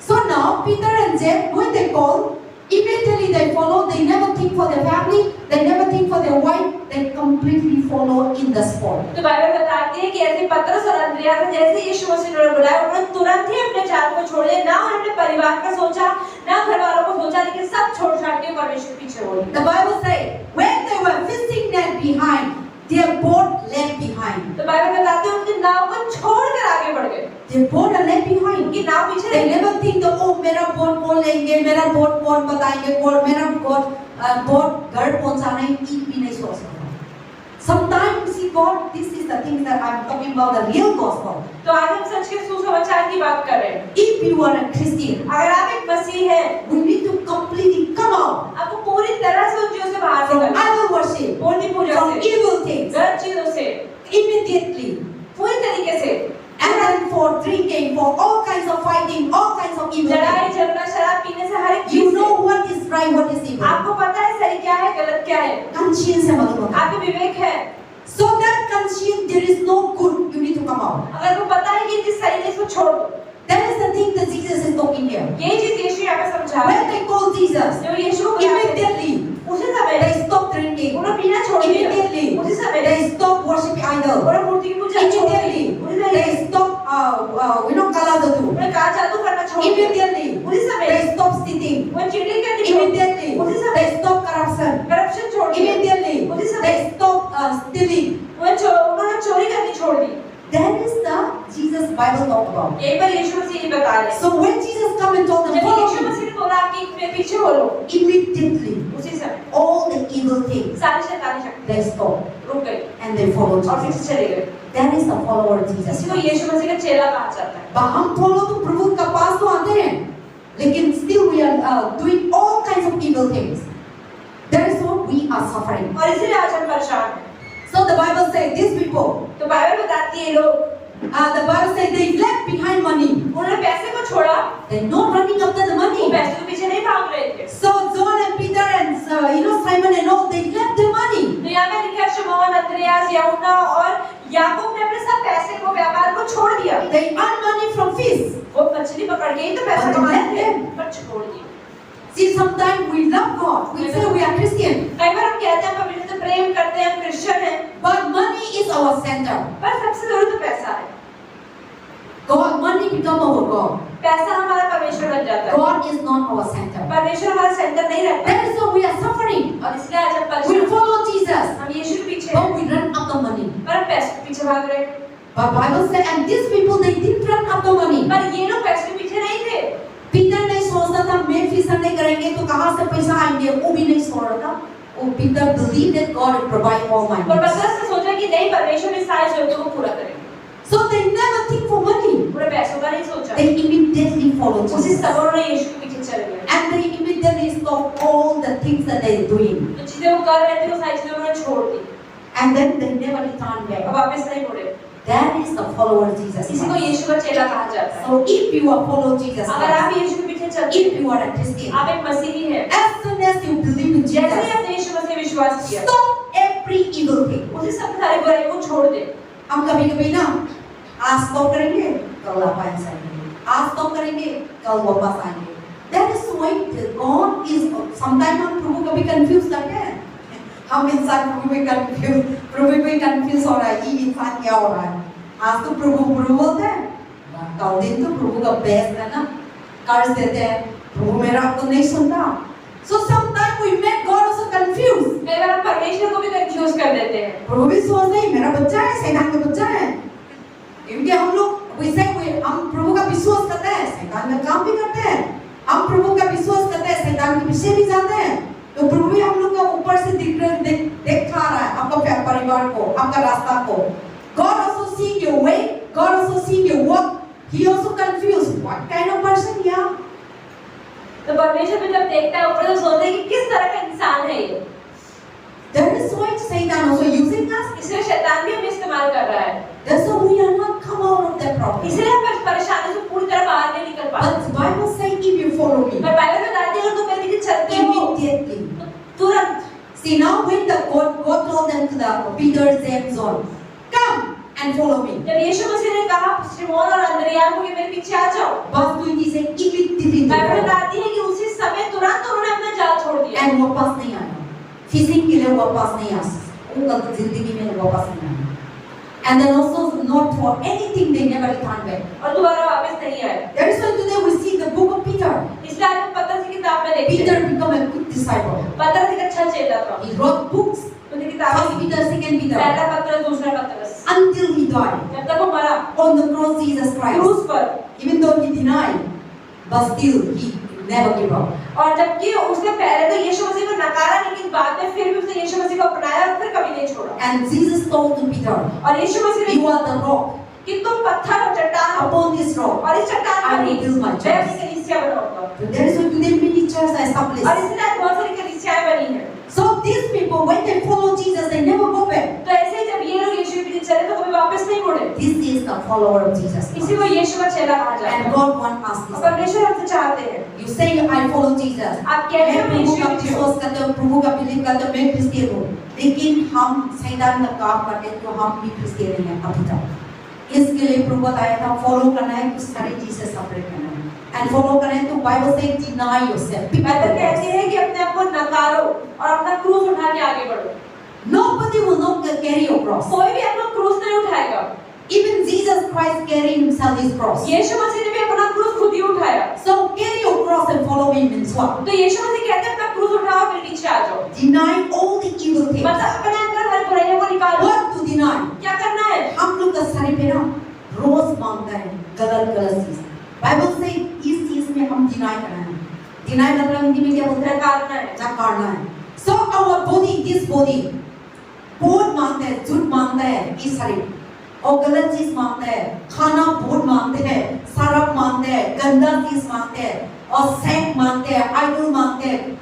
So now Peter and James, when they call, immediately they follow. They never think for their family. They never think for their wife. They completely follow in the spot. तो बाइबल बताती है कि ऐसे पतरस और अंद्रयास ने जैसे यीशु मसीह ने बुलाया, उन्होंने तुरंत ही अपने जाल को छोड़ दिया। ना उन्होंने परिवार का सोचा, ना घर वालों को सोचा, लेकिन सब छोड़ छाड़ के परमेश्वर के पीछे हो गए। The Bible says when they were fishing net behind, their boat left behind. तो बाइबल बताती है उनकी नाव को छोड़कर आगे बढ़ गए। Their boat left behind. उनकी नाव पीछे They रह गई। never think that oh मेरा बोट कौन लेंगे, मेरा बोट कौन बताएंगे, कौन मेरा बोट घर पहुंचाना है, ये भी नहीं सोच सकता। Sometimes see God, this is the thing that I'm talking about, the real gospel. तो आज हम सच के सुसमाचार की बात कर रहे हैं। If you are a Christian, अगर आप एक मसीह हैं, we need to completely come out आपको पूरी तरह से उन चीजों से बाहर from निकलना है। idol worship, Murthy Puja from से, evil things, गलत चीजों से, immediately. पूरी तरीके से, And then for drinking, for all kinds of fighting, all kinds of evil लड़ाई things. झगड़ा शराब पीने से हर एक You चीज know से, what is right, what is evil. आपको पता है सही क्या है गलत क्या है। conscience है मालूम होता है. आपको विवेक है. So that conscience there is no good, you need to come out. अगर वो पता है कि चीज सही नहीं इसको छोड़ दो. That is the thing that Jesus is talking here. ये चीज यीशु यहाँ पे समझा रहा When है. they call Jesus, जब यीशु को बुलाते हैं, immediately उसी समय they stop drinking. उन्होंने पीना छोड़ दिया. Immediately उसी समय they stop worshiping idol. उन्होंने मूर्ति की पूजा छोड़ दी. Immediately उसी समय they stop kaladadu. उन्होंने कहा जादू करना छोड़ दिया. Immediately उसी समय they stop stealing. वो चीटिंग करनी छोड़ दी. Immediately उसी समय they stop corruption. करप्शन छोड़ दिया. Immediately उसी समय they stop stealing. उन्होंने चोरी करनी छोड़ दी. That is the Jesus Bible talk about. यही पर यीशु मसीह ये बता रहे हैं. So when Jesus come and told them, जब follow यीशु me, मसीह ने बोला कि मेरे पीछे बोलो, immediately उसी समय all the evil things सारी शैतानी शक्ति they stop रुक गई and they follow और Jesus. पीछे चले गए. That is the follower of Jesus. इसी को यीशु मसीह का चेला कहा जाता है. हम follow तो प्रभु का पास तो आते हैं, लेकिन still we are doing all kinds of evil things. That is what we are suffering. और इसीलिए आज हम परेशान हैं. So the Bible says these people, तो बाइबल बताती है लोग the Bible says they left behind money. उन्होंने पैसे को छोड़ा. They're not running after the वो money. पैसे के पीछे नहीं भाग रहे थे. So John and Peter and Simon and all, they left the money. तो यहाँ पे लिखा है शमौन, अंद्रयास, यूहन्ना और याकूब ने अपने सब पैसे को, व्यापार को छोड़ दिया. They earn money from fish. वो मछली पकड़ के ही तो पैसा और कमाए left थे, them. पर छोड़ दिया. See, sometimes we love God. We say we are Christian. कई बार हम कहते हैं पवित्र से प्रेम करते हैं, हम क्रिश्चियन हैं, But money is our center. पर सबसे जरूरी तो पैसा है. God, money become our God. पैसा हमारा परमेश्वर बन जाता है. God is not our center. परमेश्वर हमारा सेंटर नहीं रहता. That is why we are suffering. और इसलिए आज हम We परेशान. follow Jesus, हम यीशु के पीछे but हैं, we run after money. पर हम पैसे के पीछे भाग रहे हैं. But Bible says, and these people they didn't run after money. पर ये लोग पैसे के पीछे नहीं थे. पीटर नहीं सोचता था मैं फिशर नहीं करेंगे तो कहाँ से पैसा आएंगे, वो भी नहीं सोच रहा था. वो Peter believed that God will provide all my और needs. पतरस ने सोचा कि नहीं, परमेश्वर इस सारी जरूरतों को पूरा करेंगे. So they never think for money. उन्होंने पैसों का नहीं सोचा. They immediately follow उसी Jesus. समय उन्होंने यीशु के पीछे चले गए. And they immediately stop all the things that they are doing. जो चीजें वो कर रहे थे वो सारी चीजें उन्होंने छोड़ दी. And then they never return अब back. वापस नहीं मुड़े. That is the follower of Jesus इसी को Christ. यीशु का चेला कहा जाता है. So if you are follow Jesus अगर Christ, आप यीशु के पीछे चलते if हैं, you are a Christian, आप एक मसीही हैं, as soon as you believe in जैसे ही Jesus, आपने यीशु मसीह विश्वास किया, stop every evil thing. उसी सब सारी बुराई को छोड़ दे. हम कभी-कभी ना आज stop करेंगे, कल वापस आएंगे. आज stop करेंगे, कल वापस आएंगे. That is why God is sometimes हम प्रभु को भी confuse करते हैं. हम इंसान प्रभु भी confuse हो रहा है, ये इंसान क्या हो रहा है. आज तो प्रभु बोलते हैं, कल दिन तो प्रभु का बेस्ट है ना, कर्ज देते हैं, प्रभु मेरा तो नहीं सुनता. So sometimes we make God also confused. कई बार हम परमेश्वर को भी कंफ्यूज कर देते हैं. प्रभु भी सोचते हैं मेरा बच्चा है, शैतान का बच्चा है. क्योंकि हम लोग हम प्रभु का विश्वास करते हैं, शैतान का काम भी करते हैं. हम प्रभु का विश्वास करते हैं, शैतान के पीछे भी जाते हैं. तो प्रभु भी हम लोग का ऊपर से देख रहा है आपका परिवार को, आपका रास्ता को. God also seeing your way, God also seeing your work. He also confused. What kind of person you are? तो परमेश्वर भी जब देखता है ऊपर तो सोचता है कि किस तरह का इंसान है ये. That is why Satan also using us. इसलिए शैतान भी हमें इस्तेमाल कर रहा है. That's why we are not come out of that problem. इसलिए हम परेशानी से पूरी तरह बाहर नहीं निकल पाते. But the Bible says if you follow me, पर बाइबल बताती है अगर तुम मेरे पीछे चलते हो immediately. तुरंत. See now when the God told them to the Peter, James, John, come and follow me. जब यीशु मसीह ने कहा शिमोन और अंद्रयास को कि मेरे पीछे आ जाओ, Verse 20 says immediately. बाइबल बताती है कि उसी समय तुरंत उन्होंने अपना जाल छोड़ दिया. And वापस नहीं आया. Fishing के लिए वापस नहीं आया. उनका जिंदगी में वापस नहीं आया. And then also not for anything they never returned back. और दोबारा वापस नहीं आए. That is why today we see the book of Peter. इसलिए आज हम पतरस की किताब में देखते Peter हैं. become a good disciple. पतरस एक अच्छा चेला था. He wrote books. उसने किताबें First लिखी. Peter, Second Peter. पहला पतरस, दूसरा पतरस. Until he died जब तक वो मरा on the cross, Jesus Christ. क्रूस पर. Even though he denied, but still he never gave up. और जबकि उसने पहले तो यीशु मसीह को नकारा, लेकिन बाद में फिर भी उसने यीशु मसीह को अपनाया और फिर कभी नहीं छोड़ा. And Jesus told to Peter, और यीशु मसीह ने "You are the rock. कि तुम पत्थर और चट्टान हो, Upon this rock, और इस चट्टान I पर will ही build my मैं church." अपनी कलीसिया बनाऊंगा. So there is why today many churches are और established. इसलिए आज बहुत सारी कलीसियाएं बनी हैं. So these people, when they follow Jesus, they never go back. तो ऐसे ही जब ये लोग यीशु के पीछे चले तो कभी वापस नहीं मुड़े. This is the follower of Jesus. इसी को यीशु का चेला कहा जाता And है। God wants us और this. परमेश्वर हमसे चाहते हैं। You say I follow Jesus. आप कहते मैं हो मैं प्रभु यीशु का के पीछे हूँ। विश्वास करते हो, प्रभु का बिलीव करते हो, मैं क्रिश्चियन हूँ। लेकिन हम शैतान का काम करते हैं तो हम भी क्रिश्चियन नहीं हैं अभी तक। इसके लिए प्रभु बताया था फॉलो करना है तो सारी चीजें सेपरेट करना है। एंड फॉलो करना है तो बाइबल से डिनाई योरसेल्फ। बाइबल कहती है कि अपने आप को नकारो और अपना क्रूस उठा के आगे बढ़ो। Nobody will not carry your cross. कोई भी अपना क्रूस नहीं उठाएगा। Even Jesus Christ carried himself his cross. यीशु मसीह ने भी अपना क्रूस खुद ही उठाया। So carry your cross and follow me means what? तो यीशु मसीह कहते हैं अपना क्रूस उठाओ फिर पीछे आ जाओ। Deny all the evil things. मतलब अपने अंदर हर बुराइयों को निकालो। What to deny? क्या करना है? हम लोग का शरीर पे ना रोज मांगता है गलत चीज। बाइबल से इस चीज में हम डिनाई करना है। डिनाई मतलब हिंदी में क्या बोलते हैं? नकारना है। नकारना है। So our body, this body, बहुत मांगता है, झूठ मांगता है इस शरीर, और गलत चीज मांगता है, खाना बहुत मांगते हैं, शराब मांगते हैं, गंदा चीज मांगते हैं, और सेक्स मांगते हैं, आइडल मांगते हैं,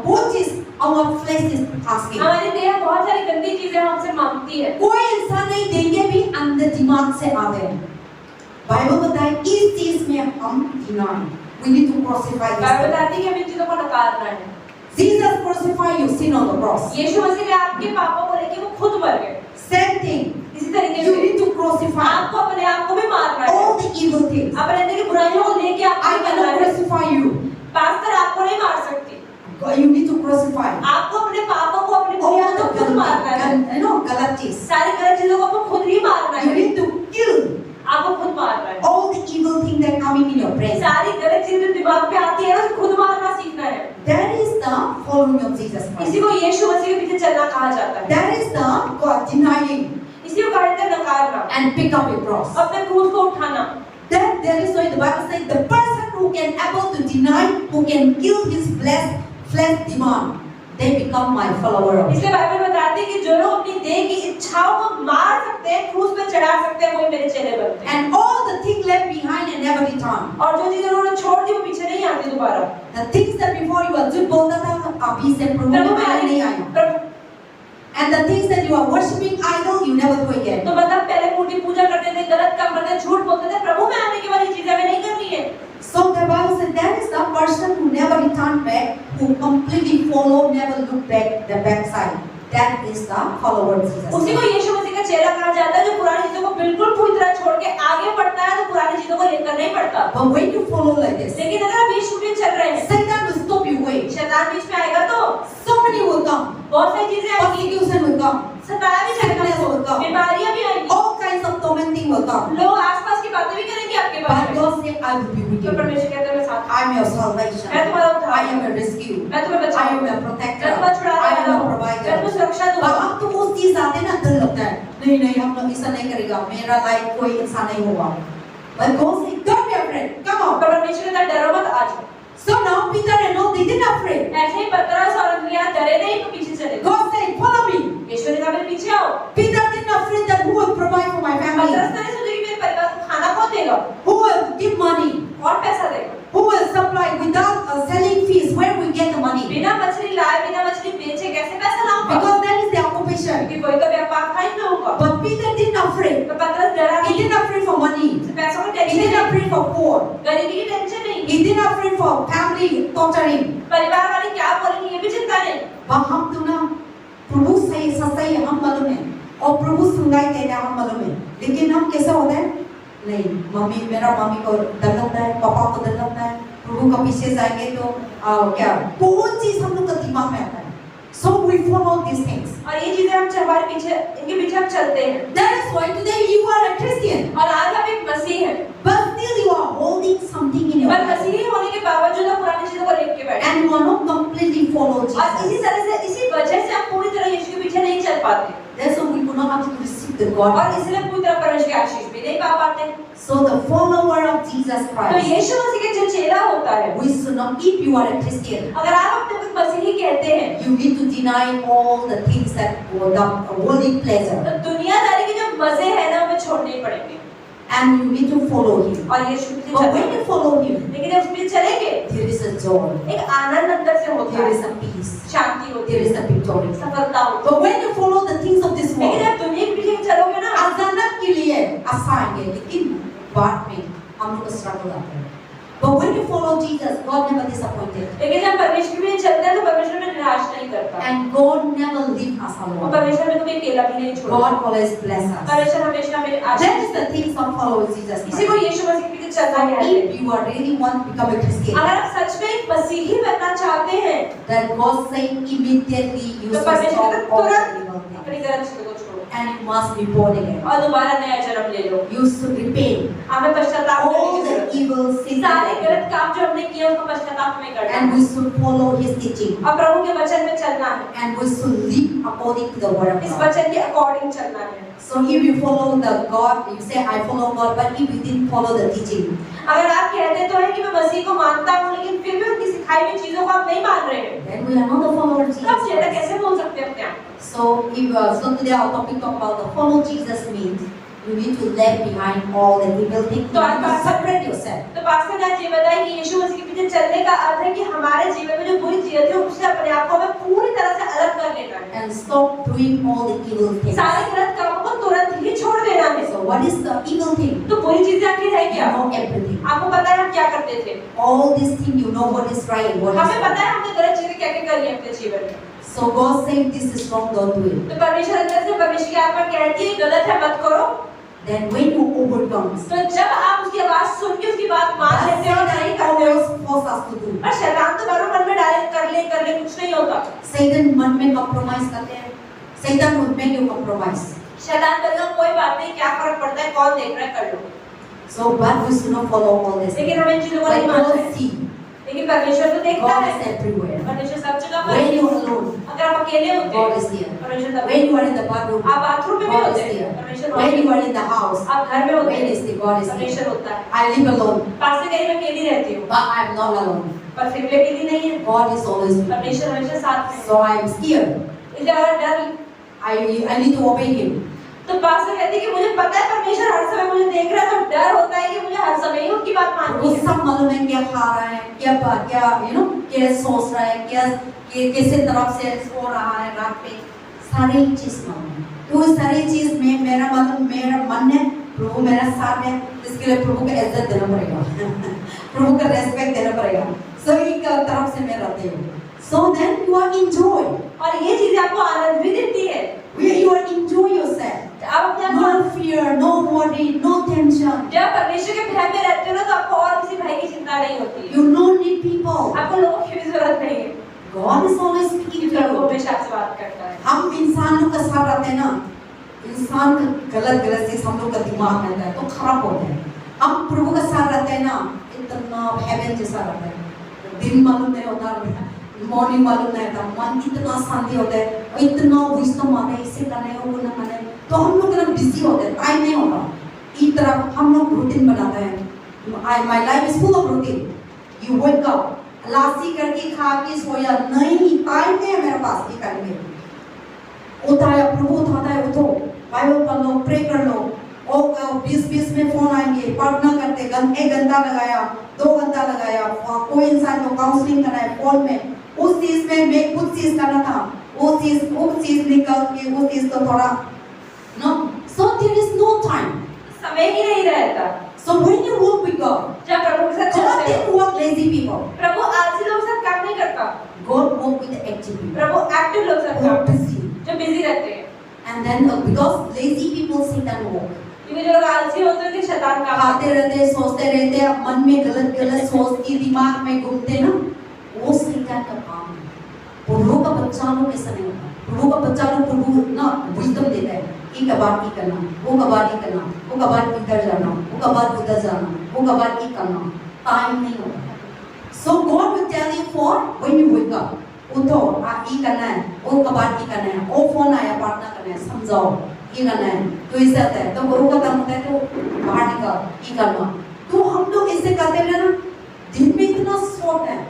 बहुत चीज our flesh is asking. हमारी देह बहुत सारी गंदी चीजें हमसे मांगती है। कोई इंसान नहीं देंगे भी अंदर दिमाग से आते हैं। बाइबल बताए इस चीज में हम deny, we need to crucify this. Bible बताती है कि हमें इन चीजों को नकारना है। Jesus crucified your sin on the cross. यीशु मसीह ने आपके पापों को लेके वो खुद मर गए। Same thing. इसी तरीके You से need to crucify आपको अपने आप को भी मारना है। all the evil things. अपने अंदर की बुराइयों को लेके I आपको करना cannot है। crucify you. पास्टर आपको नहीं मार सकती। You need to crucify आपको अपने पापों को अपनी all बुराइयों को खुद मारना है। the गलत चीज. सारी गलत चीजों को आपको खुद ही मारना You है। need to kill आपको खुद मारना है। all the evil things that coming in your brain. सारी गलत चीजें दिमाग पे आती है ना, उसे खुद मारना सीखना है। That is the following of Jesus Christ. इसी को यीशु मसीह के पीछे चलना कहा जाता है। That is the God denying इसी को कहा जाता है नकारना। and pick up your cross. अपने क्रूस को उठाना। That there is why the Bible says the person who can able to deny, who can kill his flesh demand, they become my follower. इसलिए बाइबल बताती है कि जो लोग अपनी देह की इच्छाओं को मार सकते हैं, क्रूस पे चढ़ा सकते हैं, वही मेरे चेले बनते हैं। And all the things left behind and never return. और जो चीजें उन्होंने छोड़ दी वो पीछे नहीं आती दोबारा। The things that before you were झूठ बोलता था अभी से प्रभु प्रभु में में पहले नहीं आया. And the things that you are worshiping idol, you never do again. तो मतलब पहले मूर्ति पूजा करते थे, गलत काम करते थे, झूठ बोलते थे, प्रभु में आने के बाद ये चीजें हमें नहीं करनी है। So the Bible says that is the person who never return back, who completely follow, never look back the backside. That is the follower of Jesus. उसी को यीशु मसीह का चेला कहा जाता है, जो पुरानी चीजों को बिल्कुल पूरी तरह छोड़ के आगे बढ़ता है, तो पुरानी चीजों को लेकर नहीं बढ़ता। But when you follow like this, लेकिन अगर आप यीशु में चल रहे हैं, Satan will stop you way. शैतान बीच में आएगा तो So many will come. बहुत सारी चीजें आएंगी, Persecution will come. सताया भी जाएगा, Sickness will come. बीमारियां भी आएंगी, All kinds of tormenting will come. लोग आसपास की baतें भी करेंगे आपके But बारे में। God said, I will be with तो you. परमेश्वर कहता है मैं साथ हूँ। I am your salvation. मैं तुम्हारा उद्धार I am your rescue. मैं तुम्हें I am बचाऊंगा, your मैं protector. तुम्हें छुड़ाने I am वाला your हूँ, मैं provider. तुम्हें सुरक्षा पर दूंगा। हम तो वो चीज आते ना डर लगता है, नहीं हम लोग ऐसा नहीं करेगा, मेरा लाइफ कोई इंसान नहीं होगा। But God said, don't be afraid, come on. पर परमेश्वर कहता है डरो मत, आ जाओ। So now Peter and all they didn't afraid. ऐसे ही पतरस और अंद्रिया डरे नहीं तो पीछे चले गए। God said, follow me. यीशु ने कहा मेरे पीछे आओ। Peter didn't afraid that who will provide for my family, पतरस ने सोचा कि मेरे परिवार को खाना कौन देगा, who will give money, कौन पैसा देगा, who will supply without selling fish, where we get the money? बिना मछली लाए बिना मछली बेचे कैसे पैसा लाऊंगा, Because that is their occupation. क्योंकि कोई तो व्यापार था ही ना होगा। But Peter didn't afraid. तो पतरस डरा He नहीं, didn't afraid for money. पैसों को He टेंशन didn't नहीं, afraid for poor. गरीबी की टेंशन नहीं, He didn't afraid for family torturing. परिवार वाले क्या बोलेंगे ये भी चिंता नहीं। पर हम तो ना प्रभु सही सच्चाई हम मालूम है और प्रभु सुनाई दे रहा हम मालूम है, लेकिन हम कैसे होते हैं? नहीं, मेरा मम्मी को डर लगता है, पापा को डर लगता है, प्रभु का पीछे जाएंगे तो क्या बहुत चीज हम लोग का दिमाग में आता है। So we follow these things. और ये चीजें हम हमारे पीछे इनके पीछे हम चलते हैं। That is why today you are a Christian. और आज आप एक मसीह हैं, But still you are holding something in your पर life. मसीही होने के बावजूद आप पुरानी चीजों को लेके बैठे हैं। And you are not completely follow और इसी Jesus. तरह से इसी वजह से आप पूरी तरह यीशु के पीछे नहीं चल पाते That's why we could not able to receive the और God. इसलिए पूरी तरह परमेश्वर की आशीष भी नहीं पा पाते। So the follower of Jesus तो Christ, यीशु मसीह के जो चेला होता है, we should not, if you are a Christian, अगर आप अपने को मसीही कहते हैं, you need to deny all the things that were the worldly pleasure, तो दुनियादारी के जो मजे हैं ना, हमें छोड़ने ही पड़ेंगे and you need to follow Him. और यीशु के But पीछे when you follow Him, लेकिन जब उसके पीछे चलेंगे, there is a joy, एक आनंद अंदर से होता there है, is a peace, शांति होती there है, is a victory. सफलता होती But when you follow the things of this है। लेकिन world, जब दुनिया के पीछे चलोगे ना, अचानक के लिए आसाएंगे, लेकिन बाद में हम लोग स्ट्रगल आते हैं। But when you follow Jesus, God never disappointed. लेकिन जब परमेश्वर में चलते हैं तो परमेश्वर में निराश नहीं करता। And God never leave us और alone. परमेश्वर में कभी अकेला भी नहीं छोड़ता। God always bless us. परमेश्वर हमेशा हमें That Ashish is the things of following Jesus इसी को Christ. यीशु मसीह के पीछे चलना कहते हैं। If you are really want to become a Christian, अगर आप सच में एक मसीही बनना चाहते हैं then God said immediately you तो should परमेश्वर stop कहता all the तुरंत evil अपनी things. गलत चीजों को छोड़ो And you must be born again. और दोबारा नया जन्म ले लो। You should repent हमें पश्चाताप करने all की the जरूरत है। evil sins सारे that we गलत did. काम जो हमने किए उसका पश्चाताप हमें करना And है we should follow His teaching. और प्रभु के वचन में चलना है। And we should live according to the word of इस God. वचन के अकॉर्डिंग चलना है। So if you follow the God, you say I follow God, but if you didn't follow the teaching, अगर आप कहते तो हैं कि मैं मसीह को मानता हूँ लेकिन फिर भी उनकी सिखाई हुई चीजों को आप नहीं मान रहे हैं then we are not the follower of तो आप Jesus ज्यादा Christ. कैसे बोल सकते हैं अपने आप? So today our topic talk about the follow Jesus means you need to leave behind all the evil things. तो You आज need to separate yourself. तो पास्टर ने आज ये बताया कि यीशु मसीह के पीछे चलने का अर्थ है कि हमारे जीवन में जो बुरी चीजें थी उससे अपने आप को हमें पूरी तरह से अलग कर लेना है। And stop doing all the evil things. सारे गलत कामों को तुरंत ही छोड़ देना है। So what is the evil thing? तो बुरी चीजें आखिर है You क्या? know everything. आपको पता है हम क्या करते थे? All these things you know what is right and what is हमें wrong. पता है हमने गलत चीजें क्या क्या करी है अपने जीवन में। So God saying this is wrong, don't do it. तो परमेश्वर अंदर से परमेश्वर की आत्मा कहती है गलत है मत करो। Then when you overcome, तो जब आप उसकी आवाज सुन के उसकी बात मान लेते हो नहीं Satan करते हो always force us to do. और शैतान तो बार मन में डाले कर ले कुछ नहीं होता। Satan मन में compromise करते हैं. Satan would make you compromise. शैतान करेगा कोई बात नहीं क्या फर्क पड़ता है कौन देख रहा है कर लो। So but we should not follow all this. लेकिन हमें इन चीजों को But नहीं मानना God है। see, लेकिन परमेश्वर तो देखता God है। is everywhere. परमेश्वर सब जगह पर When है। you are alone, अगर आप अकेले होते God हैं is there. परमेश्वर सब When you are in the bathroom, आप बाथरूम में भी God होते is हैं there. परमेश्वर When you are in the house, आप घर में होते when हैं is the God is there. परमेश्वर होता है। I live alone, पास से कहीं मैं अकेली रहती हूँ but I am not alone. पर फिर भी अकेली नहीं है। God is always with me. परमेश्वर हमेशा साथ में है। So I am scared. इसलिए अगर डर I need to obey Him. तो पास्टर कहती है कि मुझे पता है परमेश्वर हर समय मुझे देख रहा है तो डर होता है कि मुझे हर समय ही उनकी बात वो माननी है। सब मालूम है क्या खा रहा है, क्या क्या सोच रहा है, कैसे तरफ से सो रहा है रात पे, सारी चीज मालूम है। तो इस सारी चीज में मेरा मन है प्रभु मेरा साथ है, इसके लिए प्रभु का इज्जत देना पड़ेगा प्रभु का रेस्पेक्ट देना पड़ेगा। सभी का तरफ से मैं रहती हूँ। So then you are enjoy. और ये चीजें आपको आनंद भी देती है। You are enjoy yourself. आप अपने आप No fear, no worry, no tension. जब परमेश्वर के भय में रहते हो ना तो आपको और किसी भय की चिंता नहीं होती है। You don't need people. आपको लोगों की भी जरूरत नहीं है। God is always speaking to Prabhu you. हमेशा आपसे बात करता है। हम इंसानों के साथ रहते हैं ना, इंसान का गलत चीज हम लोग का दिमाग रहता है तो खराब होता है। हम प्रभु के साथ रहते हैं ना, इतना हेवन जैसा रहता है। दिन मालूम नहीं होता, मॉर्निंग मालूम नहीं होता, मन इतना शांति होता है और इतना विजडम आता है, इसे करना है वो ना करना है, तो हम लोग एकदम बिजी होते हैं, टाइम नहीं होता। इस तरह हम लोग रूटीन बनाते हैं। My life is full of routine. You wake up, लासी करके खा के सोया, नहीं टाइम नहीं है मेरे पास ये करने। उठाया प्रभु उठाता है, उठो बाइबल पढ़ लो, प्रे कर लो। और 20 में फोन आएंगे, प्रार्थना करते 1 घंटा लगाया, 2 घंटा लगाया, कोई इंसान को काउंसलिंग करना है फोन में, उस चीज में मैं कुछ चीज करना था, वो चीज निकल के वो चीज तो थोड़ा no, so there is no time. समय ही नहीं रहता। So when you walk with God, जब प्रभु के साथ God चलते हो didn't walk lazy people. प्रभु आलसी लोगों के साथ काम नहीं करता। God walk with the active people. Prabhu active लोग साथ Who are काम busy. जो बिजी रहते हैं। And then because lazy people Satan walk. क्योंकि जो लोग आलसी होते हैं कि शैतान काम खाते रहते, सोचते रहते, मन में गलत सोच की दिमाग में घूमते ना, वो शैतान का काम है। प्रभु का बच्चा लोग ऐसा नहीं होता। प्रभु का बच्चा लोग प्रभु ना विजडम देता है, एक बार ये करना, वो कबार ये करना, वो कबार इधर जाना, वो कबार उधर जाना, वो कबार ये करना, टाइम नहीं होता। So God will tell you for when you wake up, उठो, ये करना है, वो कबार ये करना है, वो फोन आया प्रार्थना करना है, समझाओ ये करना है, तो ऐसे आता है, तो गुरु का काम होता है तो बाहर निकल ये करना। तो हम लोग ऐसे करते हैं ना, दिन में इतना शॉर्ट है,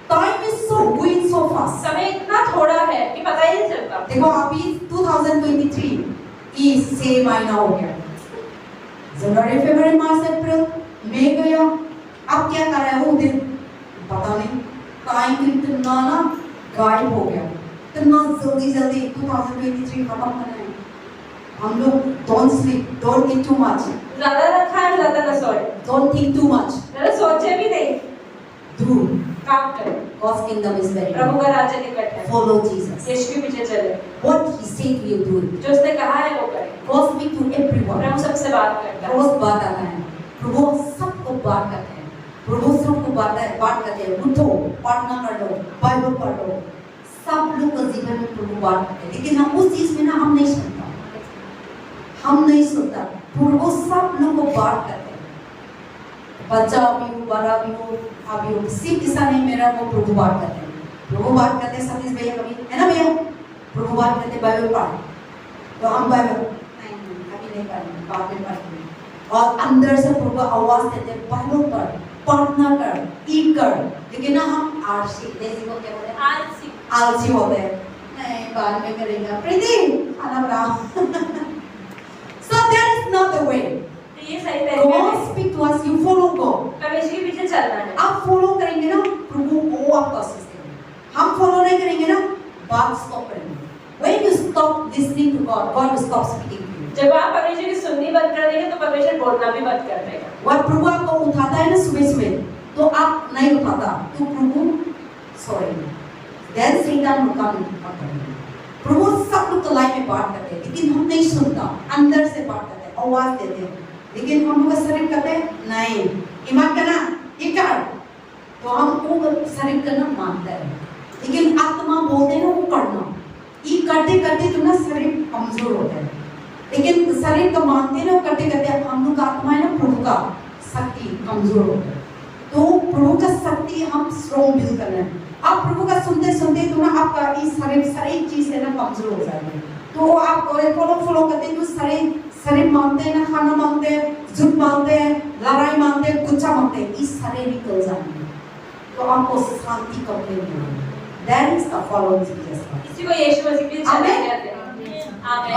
time is so going so fast. समय इतना थोड़ा है कि पता ही नहीं चलता। देखो अभी 2023 ये 6 महीना हो गया, जनवरी फरवरी मार्च अप्रैल मई गया, अब क्या कर रहा है वो दिन पता नहीं, टाइम इतना ना गायब हो गया, इतना जल्दी 2023 खत्म करना है। हम लोग don't sleep, don't eat too much, ज्यादा ना खाएं ज्यादा ना सोए, don't think too much. ज्यादा सोचे भी नहीं, Do. काम करें। God's kingdom is very Prabhu near. का राज्य निकट है, Follow Jesus. यीशु के पीछे चले, What he said you do. जो उसने कहा है वो करें। God speak to everyone. प्रभु सबसे बात करता है, रोज बात आता है, प्रभु सबको बात करते हैं, प्रभु सबको बात करते हैं, उठो प्रार्थना कर लो, बाइबल पढ़ लो, सब लोग का जीवन में प्रभु बात करते हैं, लेकिन हम उस चीज में ना हम नहीं सुनता, प्रभु सब लोग को बात करते हैं, बच्चा भी हो, बड़ा भी हो, अभी हो, सिर्फ ऐसा नहीं मेरा वो प्रभु बात करते हैं, प्रभु बात करते हैं, सतीश भैया कभी है ना भैया, प्रभु बात करते हैं बाइबल पढ़, तो हम बाइबल नहीं अभी नहीं पढ़ेंगे, बाद में पढ़ेंगे, और अंदर से प्रभु आवाज देते हैं बाइबल पढ़, प्रार्थना कर, ईट कर, लेकिन ना हम आलसी, देसी को क्या बोलते हैं, आलसी होते हैं, नहीं बाद में करेंगे, प्रीति खाना बनाओ। So that is not the way. तो ये सही तरीका God है, speak to us, you follow God. परमेश्वर के पीछे चलना है। आप फॉलो करेंगे ना प्रभु वो आपको असिस्ट करेंगे, हम फॉलो नहीं करेंगे ना बात स्टॉप करेंगे। When you stop listening to God, God will stop speaking to you. जब आप परमेश्वर की सुननी बंद कर देंगे तो परमेश्वर बोलना भी बंद कर देगा। और प्रभु आपको उठाता है ना सुबह सुबह, तो आप नहीं उठाता, तो प्रभु sorry, then Satan will come and talk to you. प्रभु सब लोग तो लाइफ में बात करते हैं, लेकिन हम नहीं सुनता, अंदर से बात करते हैं, आवाज देते हैं, लेकिन हम लोग का शरीर कहते हैं नहीं, ईमान करना ये कर, तो हमको शरीर करना मानता है, लेकिन आत्मा बोलते हैं ना वो करना, ये करते करते तो ना शरीर कमजोर होता है, लेकिन शरीर का मानते हैं ना वो करते करते हम लोग का आत्मा है ना प्रभु का शक्ति कमजोर होता है, तो प्रभु का शक्ति हम स्ट्रॉन्ग बिल्ड करना है। आप प्रभु का सुनते सुनते तो ना आपका इस शरीर सारी चीज है ना कमजोर हो जाएगी, तो आप फॉलो करते हैं तो शरीर मांगते हैं ना, खाना मांगते हैं, झूठ मांगते हैं, लड़ाई मांगते हैं, गुस्सा मांगते हैं, इस शरीर निकल जाएंगे, तो आपको शांति कब मिलेगी? That is the following Jesus Christ. किसी को यीशु मसीह के पीछे चलना आमीन। कहते हैं। आमीन।